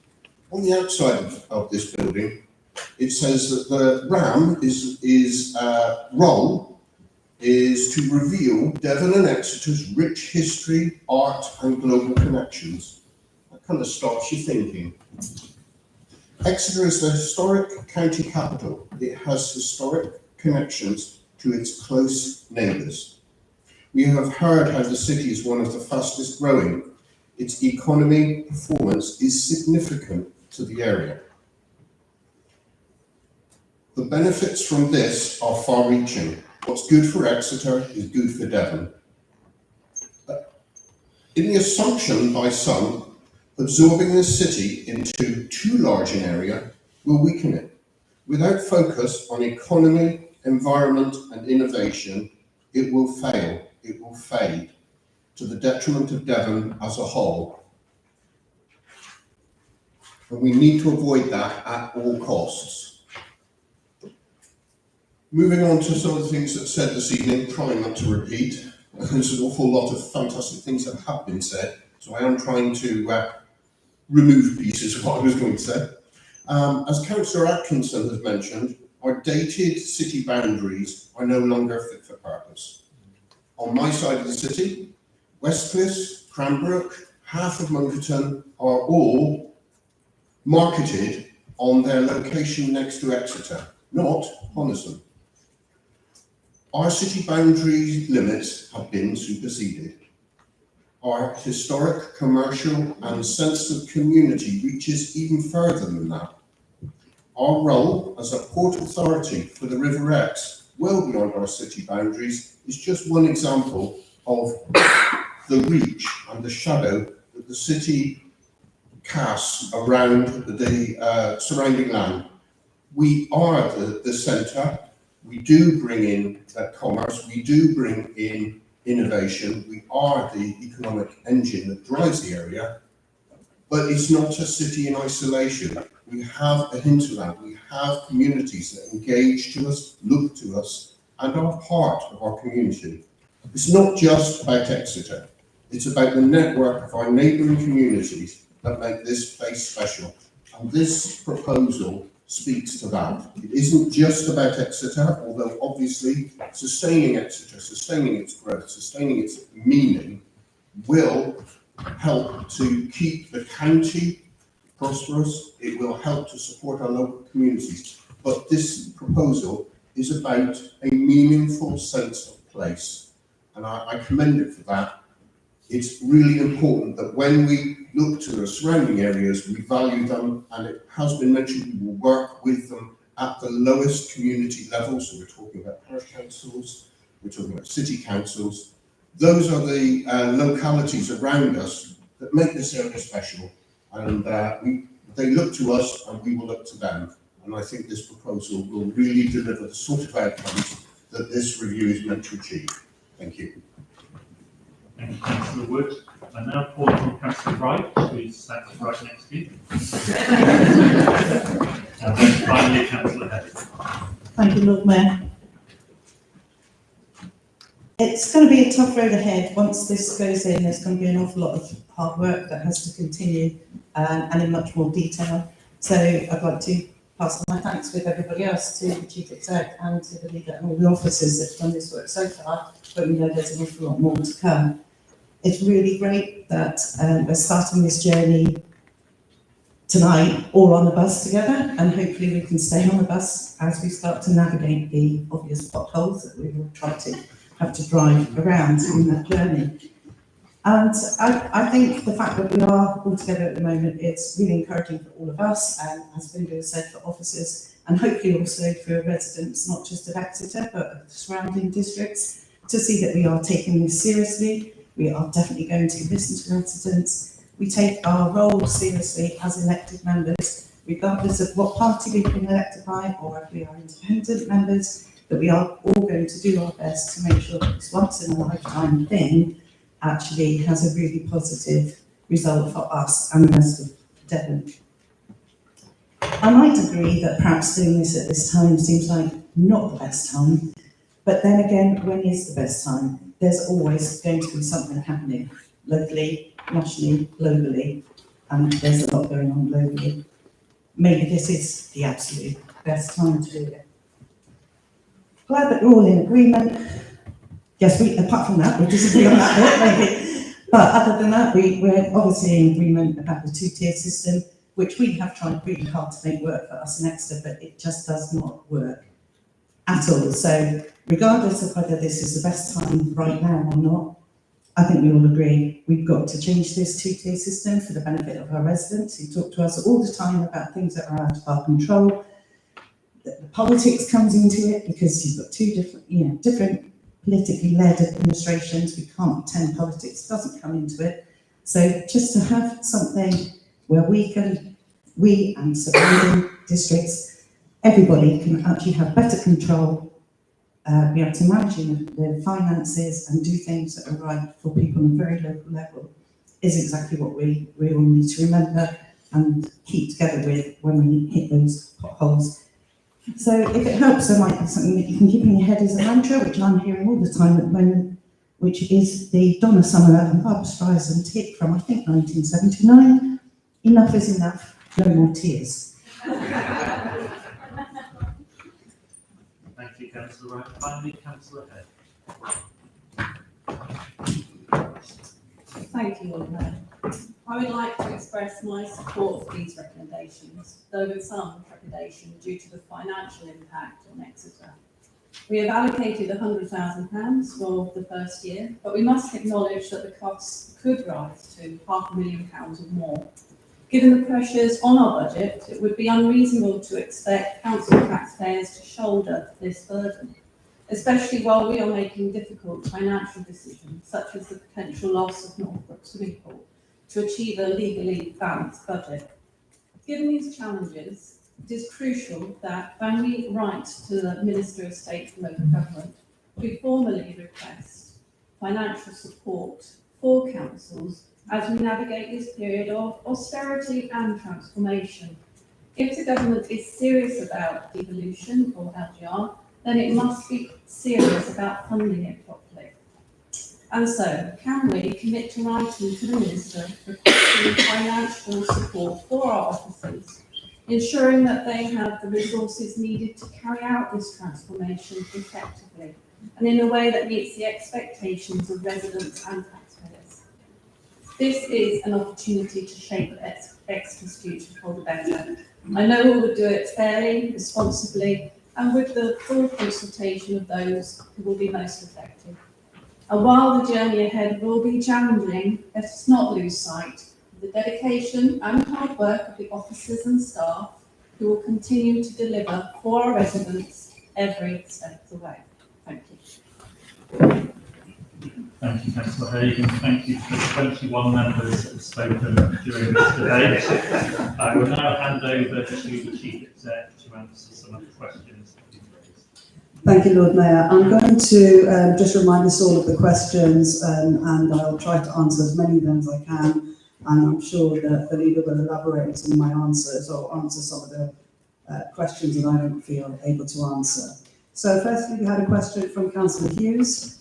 On the outside of this building, it says that the RAM role is to reveal Devon and Exeter's rich history, art and global connections. That kind of stops you thinking. Exeter is the historic county capital. It has historic connections to its close neighbours. We have heard how the city is one of the fastest growing. Its economy performance is significant to the area. The benefits from this are far-reaching. What's good for Exeter is good for Devon. In the assumption by some, absorbing the city into too large an area will weaken it. Without focus on economy, environment and innovation, it will fail. It will fade to the detriment of Devon as a whole. And we need to avoid that at all costs. Moving on to some of the things that are said this evening, trying not to repeat. There's an awful lot of fantastic things that have been said, so I am trying to remove pieces of what I was going to say. As Councillor Atkinson has mentioned, our dated city boundaries are no longer fit for purpose. On my side of the city, Westcliff, Cranbrook, half of Munkerton are all marketed on their location next to Exeter, not Honiston. Our city boundary limits have been superseded. Our historic, commercial and sense of community reaches even further than that. Our role as a port authority for the River Exe, well beyond our city boundaries, is just one example of the reach and the shadow that the city casts around the surrounding land. We are the centre. We do bring in commerce. We do bring in innovation. We are the economic engine that drives the area. But it's not a city in isolation. We have a hinterland. We have communities that engage to us, look to us, and are part of our community. It's not just about Exeter. It's about the network of our neighbouring communities that make this place special. And this proposal speaks to that. It isn't just about Exeter, although obviously sustaining Exeter, sustaining its growth, sustaining its meaning will help to keep the county prosperous. It will help to support our local communities. But this proposal is about a meaningful sense of place. And I commend it for that. It's really important that when we look to the surrounding areas, we value them, and it has been mentioned we will work with them at the lowest community level. So we're talking about parish councils, we're talking about city councils. Those are the localities around us that make this area special, and they look to us and we will look to them. And I think this proposal will really deliver the sort of outcomes that this review is meant to achieve. Thank you. Thank you, Councillor Wood. I now call on Councillor Wright, who's sat right next to you. And then finally, Councillor Head. Thank you, Lord Mayor. It's going to be a tough road ahead. Once this goes in, there's going to be an awful lot of hard work that has to continue and in much more detail. So I'd like to pass on my thanks with everybody else to the Chief Exec and to the leader and all the officers that have done this work so far, but we know there's an awful lot more to come. It's really great that we're starting this journey tonight all on the bus together, and hopefully we can stay on the bus as we start to navigate the obvious potholes that we will try to have to drive around in that journey. And I think the fact that we are all together at the moment, it's really encouraging for all of us, and as Bingo said, for officers, and hopefully also for residents, not just of Exeter, but of the surrounding districts. to see that we are taking this seriously. We are definitely going to listen to residents. We take our role seriously as elected members, regardless of what party we've been elected by or if we are independent members, that we are all going to do our best to make sure that this once in a lifetime thing actually has a really positive result for us and the rest of Devon. I might agree that perhaps doing this at this time seems like not the best time, but then again, when is the best time? There's always going to be something happening locally, nationally, globally, and there's a lot going on globally. Maybe this is the absolute best time to do it. Glad that we're all in agreement. Yes, apart from that, we disagree on that bit, maybe. But other than that, we're obviously in agreement about the two-tier system, which we have tried really hard to make work for us in Exeter, but it just does not work at all. So regardless of whether this is the best time right now or not, I think we all agree we've got to change this two-tier system for the benefit of our residents who talk to us all the time about things that are out of our control. The politics comes into it because you've got two different politically led administrations. We can't pretend politics doesn't come into it. So just to have something where we and surrounding districts, everybody can actually have better control, be able to manage their finances and do things that are right for people on a very local level is exactly what we all need to remember and keep together with when we hit those potholes. So if it helps, there might be something that you can keep in your head as a mantra, which I'm hearing all the time at the moment, which is the Donna Summer and Barbra Streisand hit from, I think, 1979. Enough is enough, no more tears. Thank you, Councillor Wright. Finally, Councillor Head. Thank you, Lord Mayor. I would like to express my support for these recommendations, though with some trepidation due to the financial impact on Exeter. We have allocated £100,000 for the first year, but we must acknowledge that the costs could rise to £500,000 or more. Given the pressures on our budget, it would be unreasonable to expect council taxpayers to shoulder this burden, especially while we are making difficult financial decisions, such as the potential loss of Northbrook Swimming Pool, to achieve a legally balanced budget. Given these challenges, it is crucial that when we write to the Minister of State for Local Government, we formally request financial support for councils as we navigate this period of austerity and transformation. If the government is serious about devolution or LGR, then it must be serious about funding it properly. And so, can we commit to writing to the Minister requesting financial support for our officers, ensuring that they have the resources needed to carry out this transformation effectively and in a way that meets the expectations of residents and taxpayers? This is an opportunity to shape Exeter's future for the better. I know we will do it fairly, responsibly, and with the full consultation of those who will be most affected. And while the journey ahead will be challenging, let us not lose sight of the dedication and hard work of the officers and staff who will continue to deliver for our residents every step of the way. Thank you. Thank you, Councillor Haig, and thank you to the 21 members that have spoken during this debate. I will now hand over to the Chief Exec to answer some of the questions that you've raised. Thank you, Lord Mayor. I'm going to just remind us all of the questions, and I'll try to answer as many of them as I can, and I'm sure that the leader will elaborate on some of my answers or answer some of the questions that I don't feel able to answer. So firstly, we had a question from Councillor Hughes,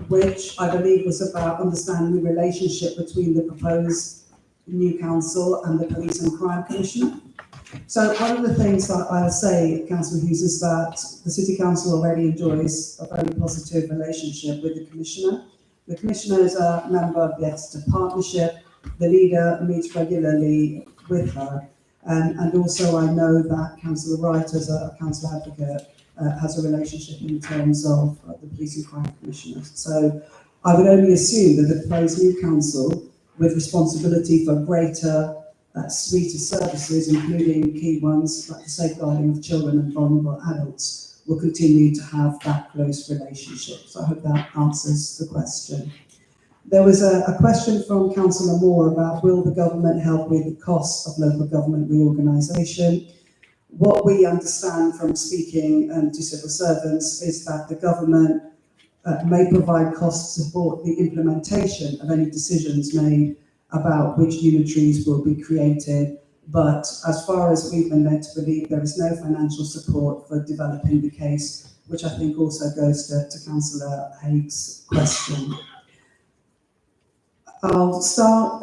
which I believe was about understanding the relationship between the proposed new council and the Police and Crime Commissioner. So one of the things that I'll say, Councillor Hughes, is that the City Council already enjoys a very positive relationship with the Commissioner. The Commissioner is a member of the Exeter Partnership. The leader meets regularly with her. And also I know that Councillor Wright, as a council advocate, has a relationship in terms of the Police and Crime Commissioner. So I would only assume that the proposed new council, with responsibility for greater suite of services, including key ones like the safeguarding of children and vulnerable adults, will continue to have that close relationship. So I hope that answers the question. There was a question from Councillor Moore about will the government help with the costs of local government reorganisation? What we understand from speaking to civil servants is that the government may provide cost support the implementation of any decisions made about which unitaries will be created. But as far as we've been led to believe, there is no financial support for developing the case, which I think also goes to Councillor Haig's question. I'll start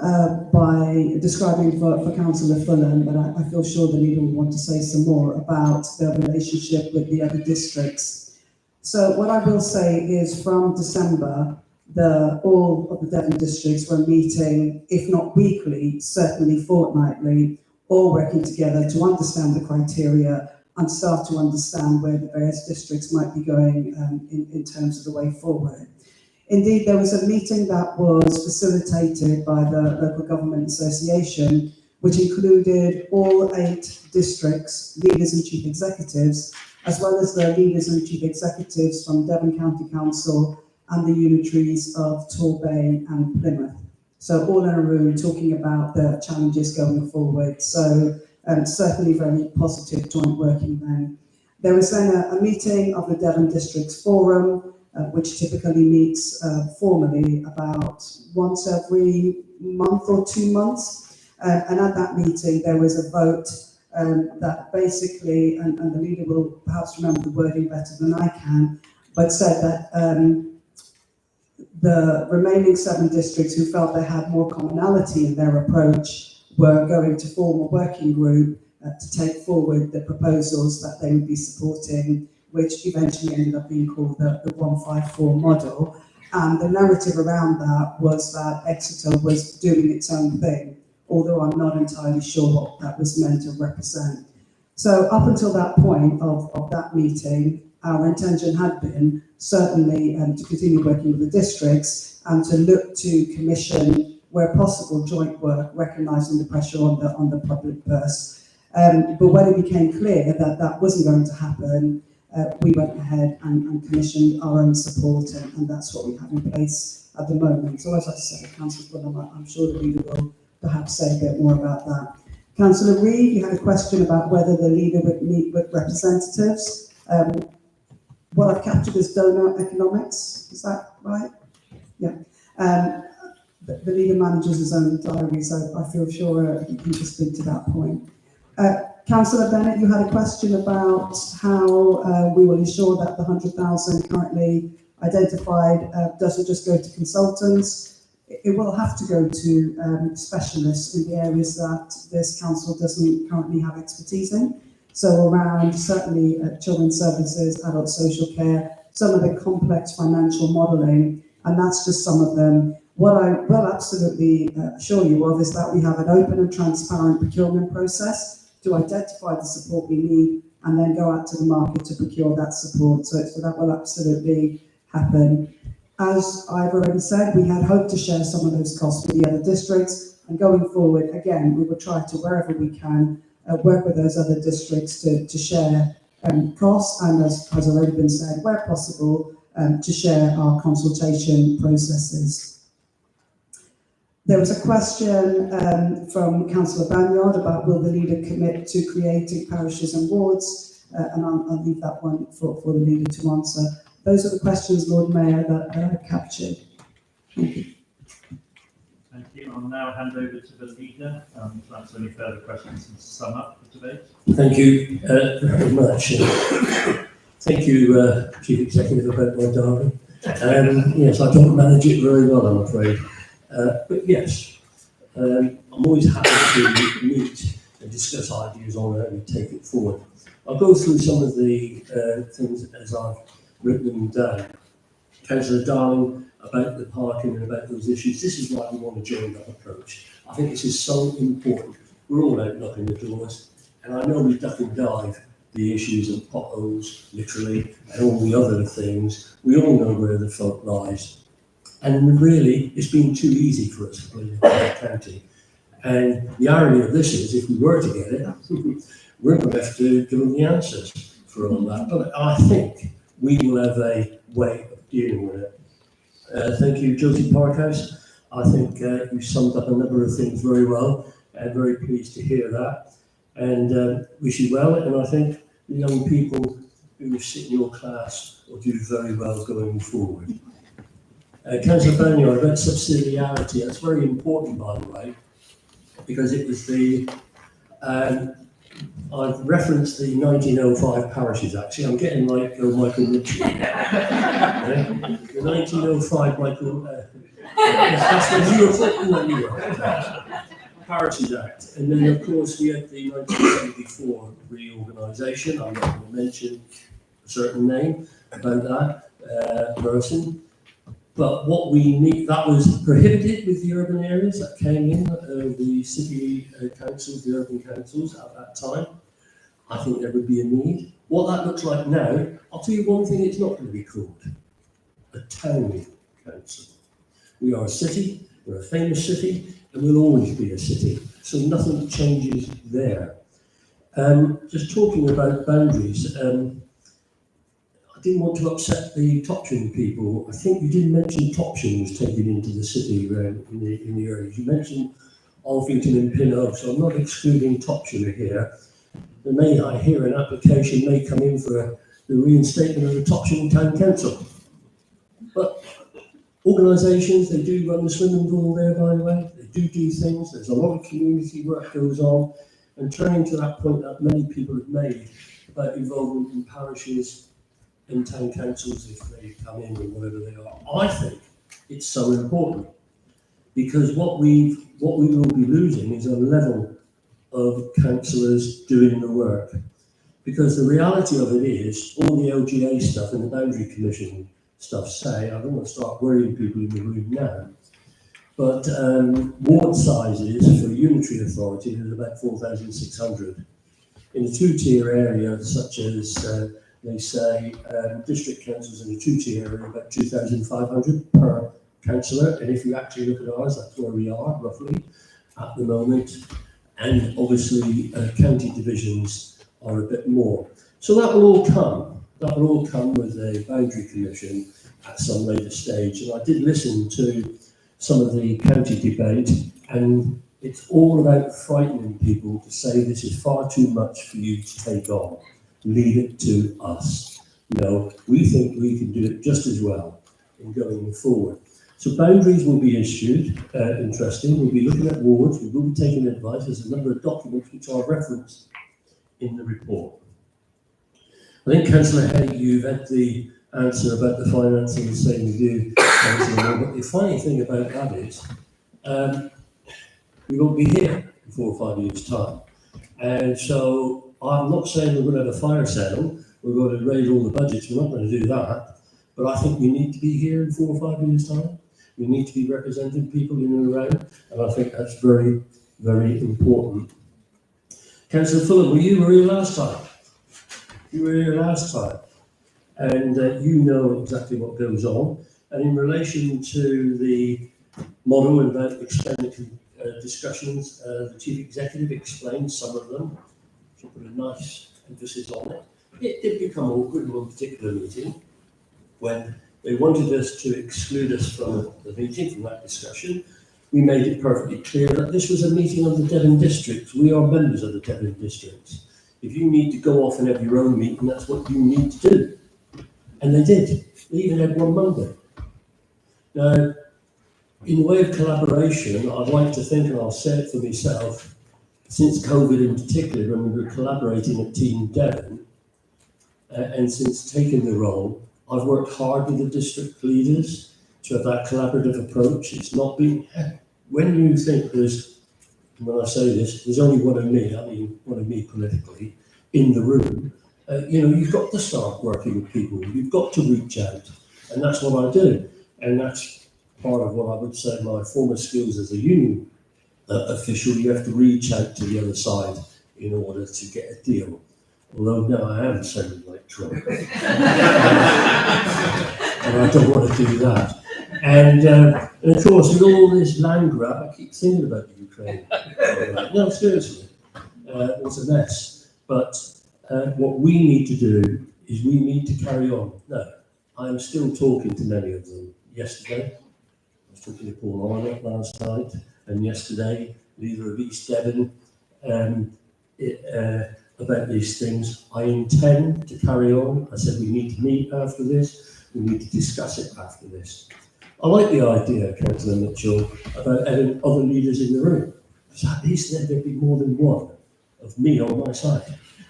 by describing for Councillor Fulham, but I feel sure the leader will want to say some more about their relationship with the other districts. So what I will say is from December, all of the Devon districts were meeting, if not weekly, certainly fortnightly, all working together to understand the criteria and start to understand where the various districts might be going in terms of the way forward. Indeed, there was a meeting that was facilitated by the Local Government Association, which included all 8 districts, leaders and chief executives, as well as the leaders and chief executives from Devon County Council and the unitaries of Torbay and Plymouth. So all in a room talking about the challenges going forward. So certainly very positive joint working then. There was then a meeting of the Devon Districts Forum, which typically meets formally about once every month or 2 months. And at that meeting, there was a vote that basically, and the leader will perhaps remember the wording better than I can, but said that the remaining 7 districts who felt they had more commonality in their approach were going to form a working group to take forward the proposals that they would be supporting, which eventually ended up being called the 154 model. And the narrative around that was that Exeter was doing its own thing, although I'm not entirely sure what that was meant to represent. So up until that point of that meeting, our intention had been certainly to continue working with the districts and to look to commission, where possible, joint work, recognising the pressure on the public purse. But when it became clear that that wasn't going to happen, we went ahead and commissioned our own support, and that's what we have in place at the moment. So as I said, Councillor Fulham, I'm sure the leader will perhaps say a bit more about that. Councillor Reid, you had a question about whether the leader would meet with representatives. What I've captured is donor economics, is that right? Yeah. The leader manages his own diary, so I feel sure he can just speak to that point. Councillor Bennett, you had a question about how we will ensure that the 100,000 currently identified doesn't just go to consultants. It will have to go to specialists in the areas that this council doesn't currently have expertise in. So around certainly children's services, adult social care, some of the complex financial modelling, and that's just some of them. What I will absolutely assure you of is that we have an open and transparent procurement process to identify the support we need and then go out to the market to procure that support. So that will absolutely happen. As I've already said, we had hoped to share some of those costs with the other districts, and going forward, again, we will try to, wherever we can, work with those other districts to share costs, and as has already been said, where possible, to share our consultation processes. There was a question from Councillor Banyard about will the leader commit to creating parishes and wards, and I'll leave that one for the leader to answer. Those are the questions, Lord Mayor, that I captured. Thank you. Thank you. I'll now hand over to the leader to answer any further questions and to sum up the debate. Thank you very much. Thank you, Chief Executive, about my diary. Yes, I don't manage it very well, I'm afraid. But yes, I'm always happy to meet and discuss ideas on it and take it forward. I'll go through some of the things as I've written them down. Councillor Darling, about the parking and about those issues, this is why we want to join that approach. I think this is so important. We're all out knocking the doors, and I know we duck and dive the issues of potholes, literally, and all the other things. We all know where the fault lies. And really, it's been too easy for us to play in the county. And the irony of this is, if we were to get it, we're going to have to give them the answers throw on that, but I think we will have a way of dealing with it. Thank you, Josie Parkhouse. I think you summed up a number of things very well, and very pleased to hear that. And wish you well, and I think the young people who sit in your class will do very well going forward. Councillor Banyard, about subsidiarity, that's very important, by the way, because it was the, I've referenced the 1905 parishes, actually. I'm getting like Michael Ritchie. The 1905 Michael, that's when you were thinking when you were. Parishes Act. And then, of course, we had the 1974 reorganisation. I'm not going to mention a certain name about that person. But what we need, that was prohibited with the urban areas that came in, the city councils, the urban councils at that time. I think there would be a need. What that looks like now, I'll tell you one thing it's not going to be called: a town council. We are a city, we're a famous city, and we'll always be a city. So nothing changes there. Just talking about boundaries, I didn't want to upset the Topsham people. I think you did mention Topsham was taken into the city in the areas. You mentioned Alphington and Pinnock, so I'm not excluding Topsham here. There may, I hear, an application may come in for the reinstatement of the Topsham Town Council. But organisations, they do run the swimming pool there, by the way. They do things. There's a lot of community work goes on. And turning to that point that many people have made about involvement in parishes and town councils if they come in or whatever they are, I think it's so important, because what we will be losing is a level of councillors doing the work. Because the reality of it is, all the LGA stuff and the Boundary Commission stuff say, I don't want to start worrying people in the room now, but ward sizes for unitary authority is about 4,600. In a two-tier area, such as they say district councils in a two-tier area, about 2,500 per councillor. And if you actually look at ours, that's where we are roughly at the moment. And obviously county divisions are a bit more. So that will all come. That will all come with a boundary commission at some later stage. And I did listen to some of the county debate, and it's all about frightening people to say this is far too much for you to take on. Leave it to us. No, we think we can do it just as well in going forward. So boundaries will be issued, interesting. We'll be looking at wards, we will be taking advice. There's a number of documents which are referenced in the report. I think, Councillor Hay, you've had the answer about the financing, the same with you, Councillor Moore, but the funny thing about that is, we won't be here in 4 or 5 years' time. And so I'm not saying we're going to have a fire sale, we're going to raise all the budgets, we're not going to do that, but I think we need to be here in 4 or 5 years' time. We need to be representing people in and around, and I think that's very, very important. Councillor Fulham, were you here last time? You were here last time, and you know exactly what goes on. And in relation to the model and about expenditure discussions, the Chief Executive explained some of them. She put a nice emphasis on it. It did become awkward in one particular meeting when they wanted us to exclude us from the meeting, from that discussion. We made it perfectly clear that this was a meeting of the Devon districts. We are members of the Devon districts. If you need to go off and have your own meeting, that's what you need to do. And they did. They even had one Monday. Now, in the way of collaboration, I'd like to think, and I'll say it for myself, since COVID in particular, when we were collaborating at Team Devon, and since taking the role, I've worked hard with the district leaders to have that collaborative approach. It's not been, when you think there's, when I say this, there's only one of me, I mean one of me politically, in the room, you've got to start working with people, you've got to reach out, and that's what I do. And that's part of what I would say my former skills as a union official. You have to reach out to the other side in order to get a deal. Although now I am sounding like Trump. And I don't want to do that. And of course, with all this land grab, I keep thinking about the Ukraine. No, seriously, it's a mess. But What we need to do is we need to carry on. No, I'm still talking to many of them. Yesterday, I was talking to Paul Arnott last night, and yesterday, leader of East Devon, about these things. I intend to carry on. I said we need to meet after this. We need to discuss it after this. I like the idea, Councillor Mitchell, about having other leaders in the room. Because at least then there'd be more than one of me on my side,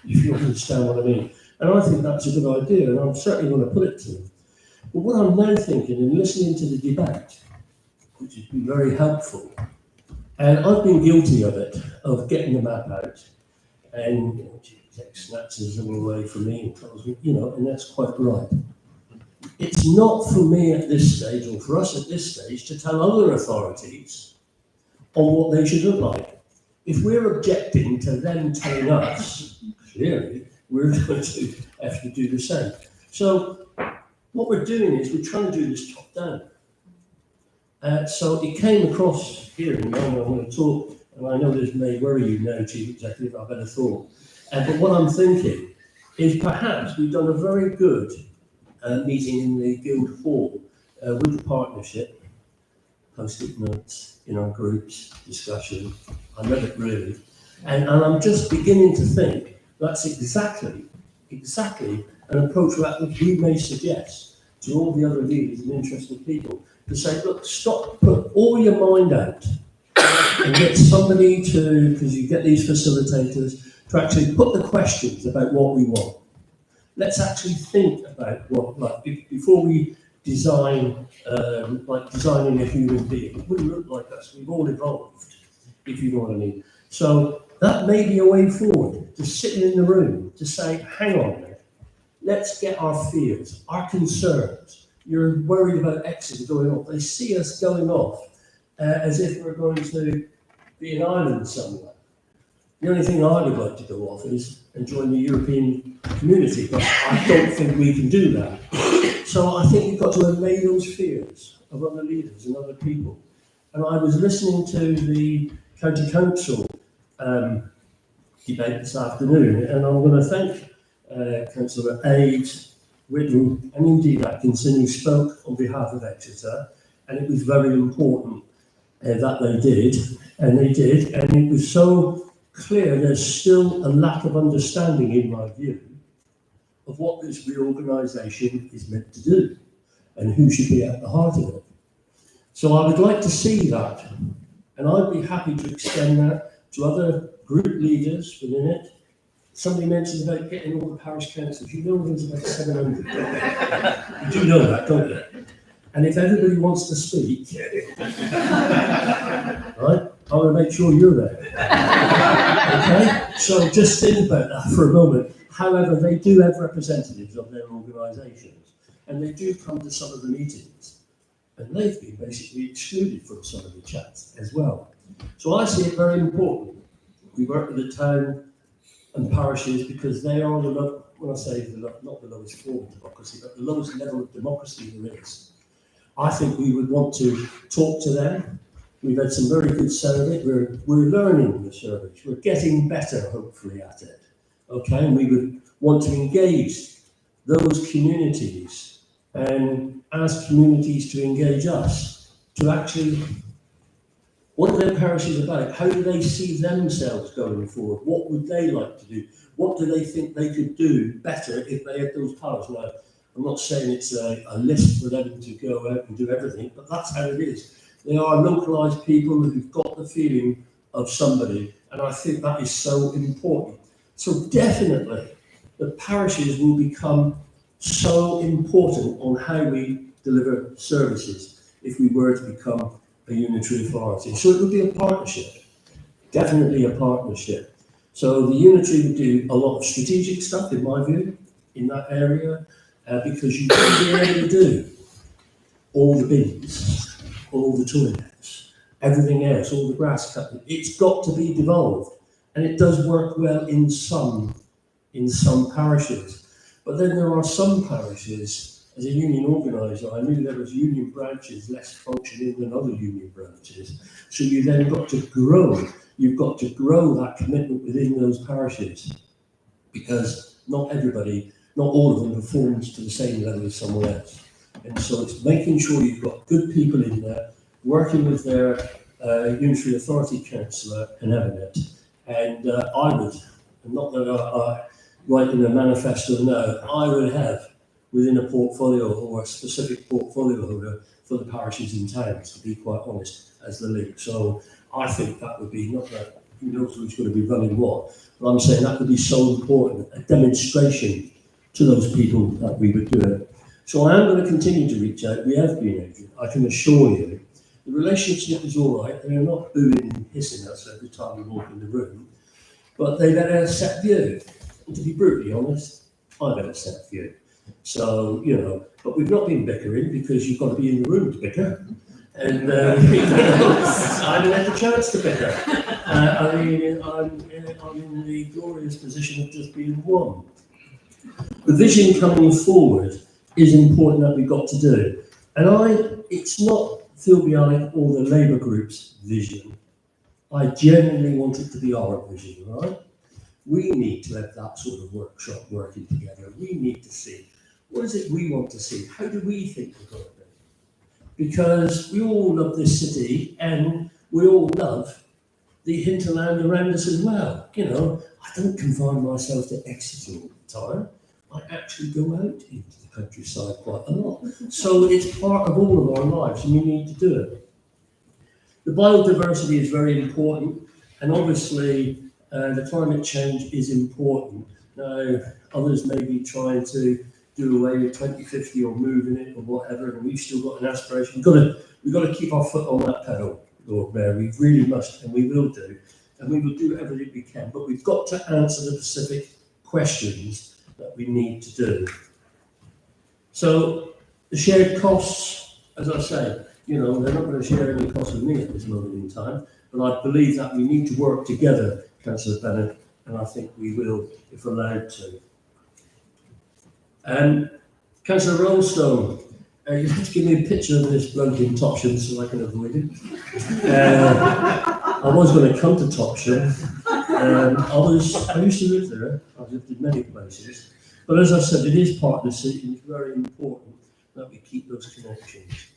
if you understand what I mean. And I think that's a good idea, and I'm certainly going to put it to them. But what I'm now thinking, and listening to the debate, which has been very helpful, and I've been guilty of it, of getting the map out, and snatches them away from me, and tells me, and that's quite right. It's not for me at this stage, or for us at this stage, to tell other authorities on what they should look like. If we're objecting to them telling us, clearly, we're going to have to do the same. So what we're doing is we're trying to do this top down. So it came across here, and I'm going to talk, and I know this may worry you now, Chief Executive, I've had a thought. But what I'm thinking is perhaps we've done a very good meeting in the Guild Hall with the partnership, post-it notes in our groups, discussion. I love it really. And I'm just beginning to think that's exactly an approach that we may suggest to all the other leaders and interested people to say, look, stop, put all your mind out and get somebody to, because you get these facilitators, to actually put the questions about what we want. Let's actually think about what, before we design, designing a human being. It wouldn't look like us. We've all evolved, if you know what I mean. So that may be a way forward, just sitting in the room, to say, hang on a minute, let's get our fears, our concerns. You're worried about Exeter going off. They see us going off as if we're going to be an island somewhere. The only thing I would like to go off is and join the European community, but I don't think we can do that. So I think we've got to allay those fears of other leaders and other people. And I was listening to the County Council debate this afternoon, and I'm going to thank Councillor Ades, Whitten, and indeed Atkinson, who spoke on behalf of Exeter, and it was very important that they did, and it was so clear there's still a lack of understanding, in my view, of what this reorganisation is meant to do and who should be at the heart of it. So I would like to see that, and I'd be happy to extend that to other group leaders within it. Somebody mentioned about getting all the parish councils. You know there's about 700. You do know that, don't you? And if everybody wants to speak, right, I want to make sure you're there. Okay? So just think about that for a moment. However, they do have representatives of their organisations, and they do come to some of the meetings, and they've been basically excluded from some of the chats as well. So I see it very important. We work with the town and parishes because they are when I say not the lowest form of democracy, but the lowest level of democracy there is. I think we would want to talk to them. We've had some very good survey. We're learning the surveys. We're getting better, hopefully, at it. Okay, and we would want to engage those communities and ask communities to engage us to actually, what are their parishes about? How do they see themselves going forward? What would they like to do? What do they think they could do better if they had those powers? Now, I'm not saying it's a list for them to go out and do everything, but that's how it is. They are localised people who've got the feeling of somebody, and I think that is so important. So definitely, the parishes will become so important on how we deliver services if we were to become a unitary authority. So it would be a partnership, definitely a partnership. So the unitary would do a lot of strategic stuff, in my view, in that area, because you won't be able to do all the bins, all the toilets, everything else, all the grass cutting. It's got to be devolved, and it does work well in some parishes. But then there are some parishes, as a union organiser, I knew there was union branches less functioning than other union branches. So you then got to grow. You've got to grow that commitment within those parishes, because not everybody, not all of them performs to the same level as someone else. And so it's making sure you've got good people in there, working with their unitary authority councillor and having it. And I would, and not that I write in a manifesto now, I would have within a portfolio or a specific portfolio holder for the parishes in towns, to be quite honest, as the link. So I think that would be, not that who knows who's going to be running what, but I'm saying that would be so important, a demonstration to those people that we would do it. So I am going to continue to reach out. We have been, Adrian, I can assure you. The relationship is all right. They're not booing and hissing us every time we walk in the room, but they've had a set view. And to be brutally honest, I've had a set view. So, you know, but we've not been bickering because you've got to be in the room to bicker. And you know, I haven't had the chance to bicker. I mean, I'm in the glorious position of just being one. The vision coming forward is important that we've got to do. And it's not Phil Bialik or the Labour group's vision. I genuinely want it to be our vision, right? We need to have that sort of workshop working together. We need to see, what is it we want to see? How do we think we're going to be? Because we all love this city and we all love the hinterland around us as well. You know, I don't confine myself to Exeter all the time. I actually go out into the countryside quite a lot. So it's part of all of our lives and we need to do it. The biodiversity is very important, and obviously the climate change is important. Now, others may be trying to do away with 2050 or moving it or whatever, and we've still got an aspiration. We've got to keep our foot on that pedal, Lord Mayor. We really must, and we will do. And we will do everything we can, but we've got to answer the specific questions that we need to do. So the shared costs, as I say, you know, they're not going to share any costs with me at this moment in time, but I believe that we need to work together, Councillor Bennett, and I think we will if allowed to. Councillor Rollstone, you have to give me a picture of this bloke in Topsham so I can avoid him. I was going to come to Topsham. I used to live there. I've lived in many places. But as I said, it is part of the city and it's very important that we keep those connections.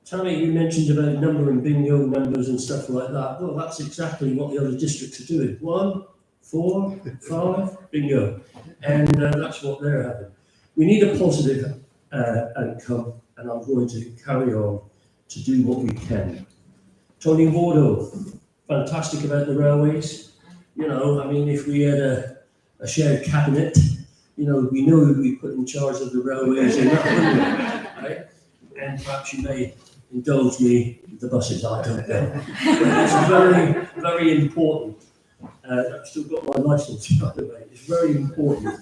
Tammy, you mentioned about number and bingo numbers and stuff like that. Well, that's exactly what the other districts are doing. 1, 4, 5, bingo. And that's what they're having. We need a positive outcome, and I'm going to carry on to do what we can. Tony Wardo, fantastic about the railways. You know, I mean, if we had a shared cabinet, you know, we know who we put in charge of the railways and that, wouldn't we? Right? And perhaps you may indulge me with the buses, I don't know. But it's very, very important. I've still got my licence, by the way. It's very important.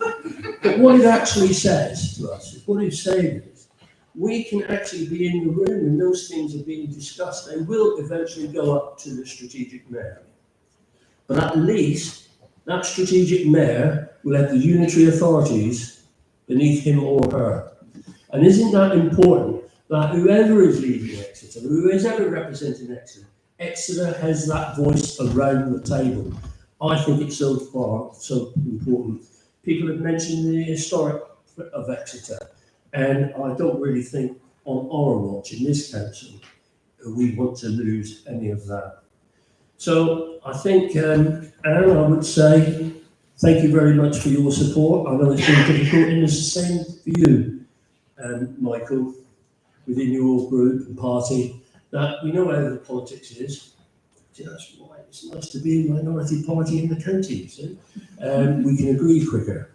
But what it actually says to us, what it's saying is, we can actually be in the room and those things are being discussed and will eventually go up to the strategic mayor. But at least that strategic mayor will have the unitary authorities beneath him or her. And isn't that important that whoever is leading Exeter, who is ever representing Exeter, Exeter has that voice around the table. I think it's so important. People have mentioned the historic of Exeter, and I don't really think on our watch in this council we want to lose any of that. So I think, Anne, I would say thank you very much for your support. I know it's been difficult, and it's the same for you, Michael, within your group and party, that we know how the politics is. That's why it's nice to be a minority party in the county, you see. We can agree quicker.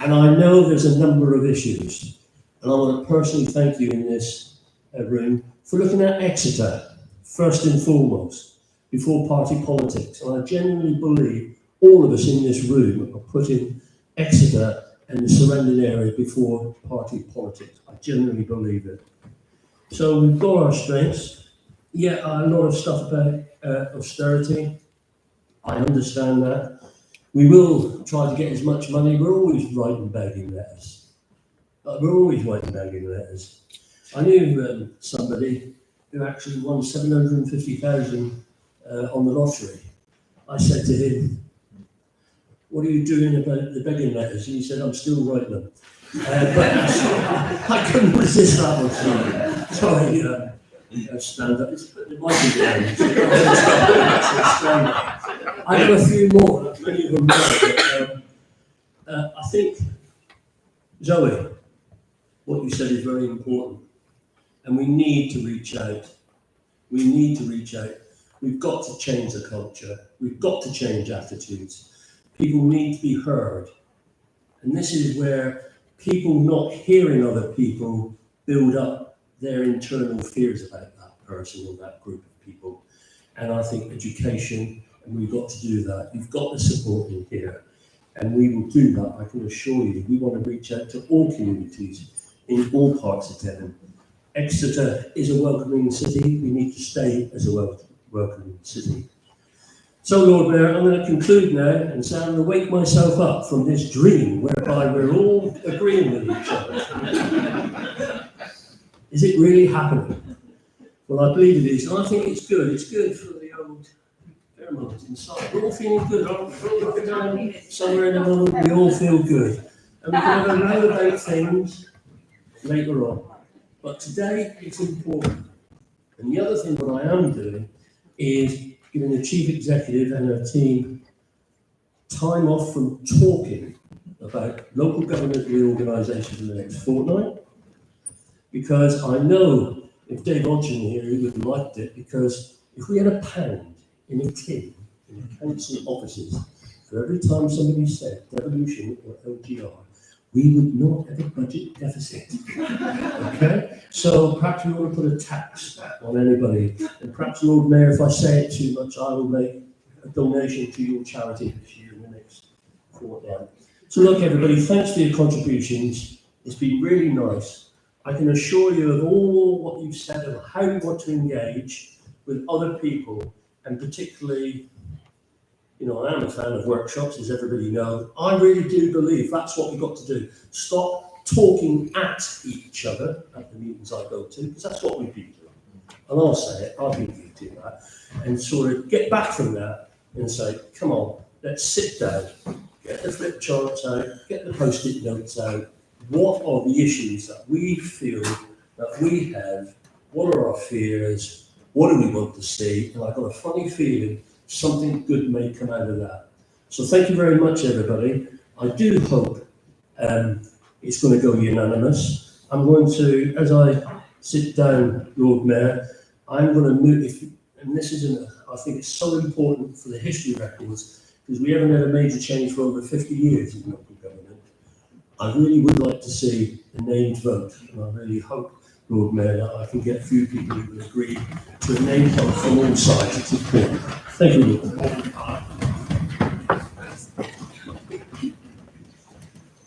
And I know there's a number of issues. And I want to personally thank you in this room for looking at Exeter, first and foremost, before party politics. And I genuinely believe all of us in this room are putting Exeter and the surrounding area before party politics. I genuinely believe it. So we've got our strengths. Yeah, a lot of stuff about austerity. I understand that. We will try to get as much money. We're always writing begging letters. We're always writing begging letters. I knew somebody who actually won 750,000 on the lottery. I said to him, what are you doing about the begging letters? And he said, I'm still writing them. But I couldn't resist that one. Sorry, stand up. It might be down. I have a few more. Many of them know, but, I think, Zoe, what you said is very important. And we need to reach out. We need to reach out. We've got to change the culture. We've got to change attitudes. People need to be heard. And this is where people not hearing other people build up their internal fears about that person or that group of people. And I think education, and we've got to do that. You've got the support in here. And we will do that, I can assure you. We want to reach out to all communities in all parts of Devon. Exeter is a welcoming city. We need to stay as a welcoming city. So, Lord Mayor, I'm going to conclude now and say I'm going to wake myself up from this dream whereby we're all agreeing with each other. Is it really happening? Well, I believe it is, and I think it's good. It's good for the old pheromones inside. We're all feeling good, aren't we? Somewhere in the moment, we all feel good. And we can have a know about things later on. But today, it's important. And the other thing that I am doing is giving the chief executive and her team time off from talking about local government reorganisation for the next fortnight. Because I know if Dave Hodgson here, he would have liked it, because if we had a pound in a tin in the council offices for every time somebody said devolution or LGR, we would not have a budget deficit. Okay? So perhaps we ought to put a tax on anybody. And perhaps, Lord Mayor, if I say it too much, I will make a donation to your charity this year in the next fortnight. So look, everybody, thanks for your contributions. It's been really nice. I can assure you of all what you've said of how you want to engage with other people, and particularly, you know, I am a fan of workshops, as everybody knows. I really do believe that's what we've got to do. Stop talking at each other at the meetings I go to, because that's what we've been doing. And I'll say it, I've been doing that, and sort of get back from that and say, come on, let's sit down, get the flip charts out, get the post-it notes out. What are the issues that we feel that we have? What are our fears? What do we want to see? And I've got a funny feeling something good may come out of that. So thank you very much, everybody. I do hope it's going to go unanimous. I'm going to, as I sit down, Lord Mayor, I'm going to move, and this isn't, I think it's so important for the history records, because we haven't had a major change for over 50 years in local government. I really would like to see a named vote, and I really hope, Lord Mayor, that I can get a few people who will agree to a named vote from all sides. It's important. Thank you, Lord Mayor.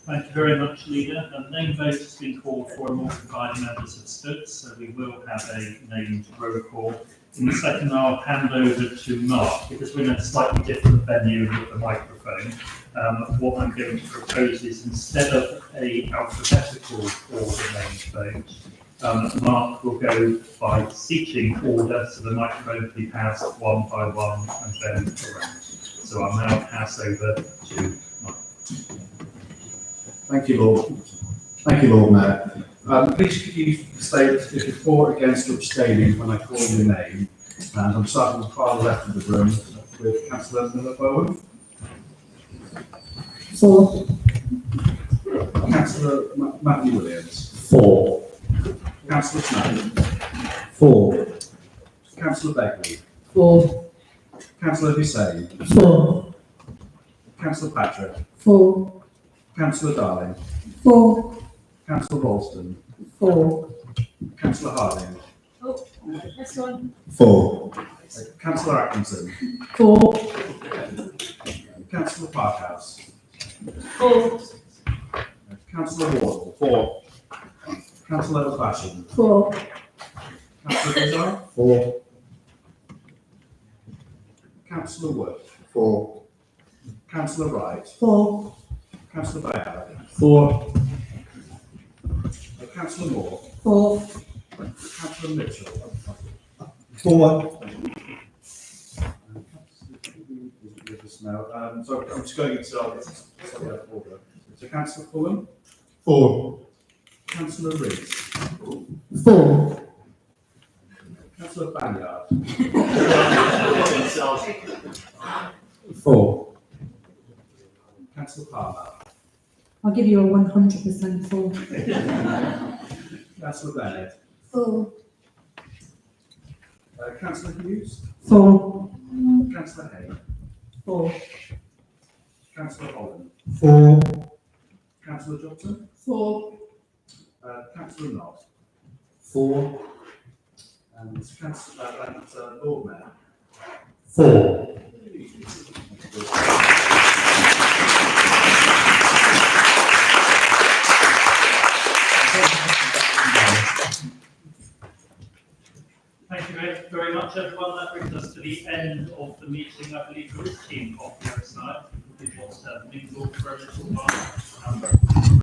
Thank you very much, Leader. A named vote has been called for and all provided members have stood, so we will have a named roll call. In a second, I'll hand over to Mark, because we're in a slightly different venue with the microphone. What I'm going to propose is, instead of a alphabetical order named vote, Mark will go by seating order, so the microphone will be passed one by one and then around. So I'll now pass over to Mark. Thank you, Lord Mayor. Please could you state if you're for, against, or abstaining when I call your name? And I'm starting on the far left of the room with Councillor Miller Bowen. For. Councillor Matthew Williams. For. Councillor Snow. For. Councillor Begley. For. Councillor Hussain. For. Councillor Patrick. For. Councillor Darling. For. Councillor Ralston. For. Councillor Harding. Oh, this one. For. Councillor Atkinson. For. Councillor Parkhouse. For. Councillor Wardle. For. Councillor Basham. For. Councillor Bizarre. For. Councillor Wood. For. Councillor Wright. For. Councillor Bayard. For. Councillor Moore. For. Councillor Mitchell. For. you just now. So I'm just going into slightly out of order. So Councillor Fulham, 4. Councillor Rees, 4. Councillor Banyard, 4. Councillor Palmer, I'll give you a 100% full. Councillor Bennett, 4. Councillor Hughes, 4. Councillor Hay, 4. Councillor Holland, 4. Councillor Johnson, 4. Councillor Knott, 4. and Councillor Lord Mayor. 4. Thank you very much, everyone. That brings us to the end of the meeting. I believe there is team coffee outside. If you want to mingle for a little while.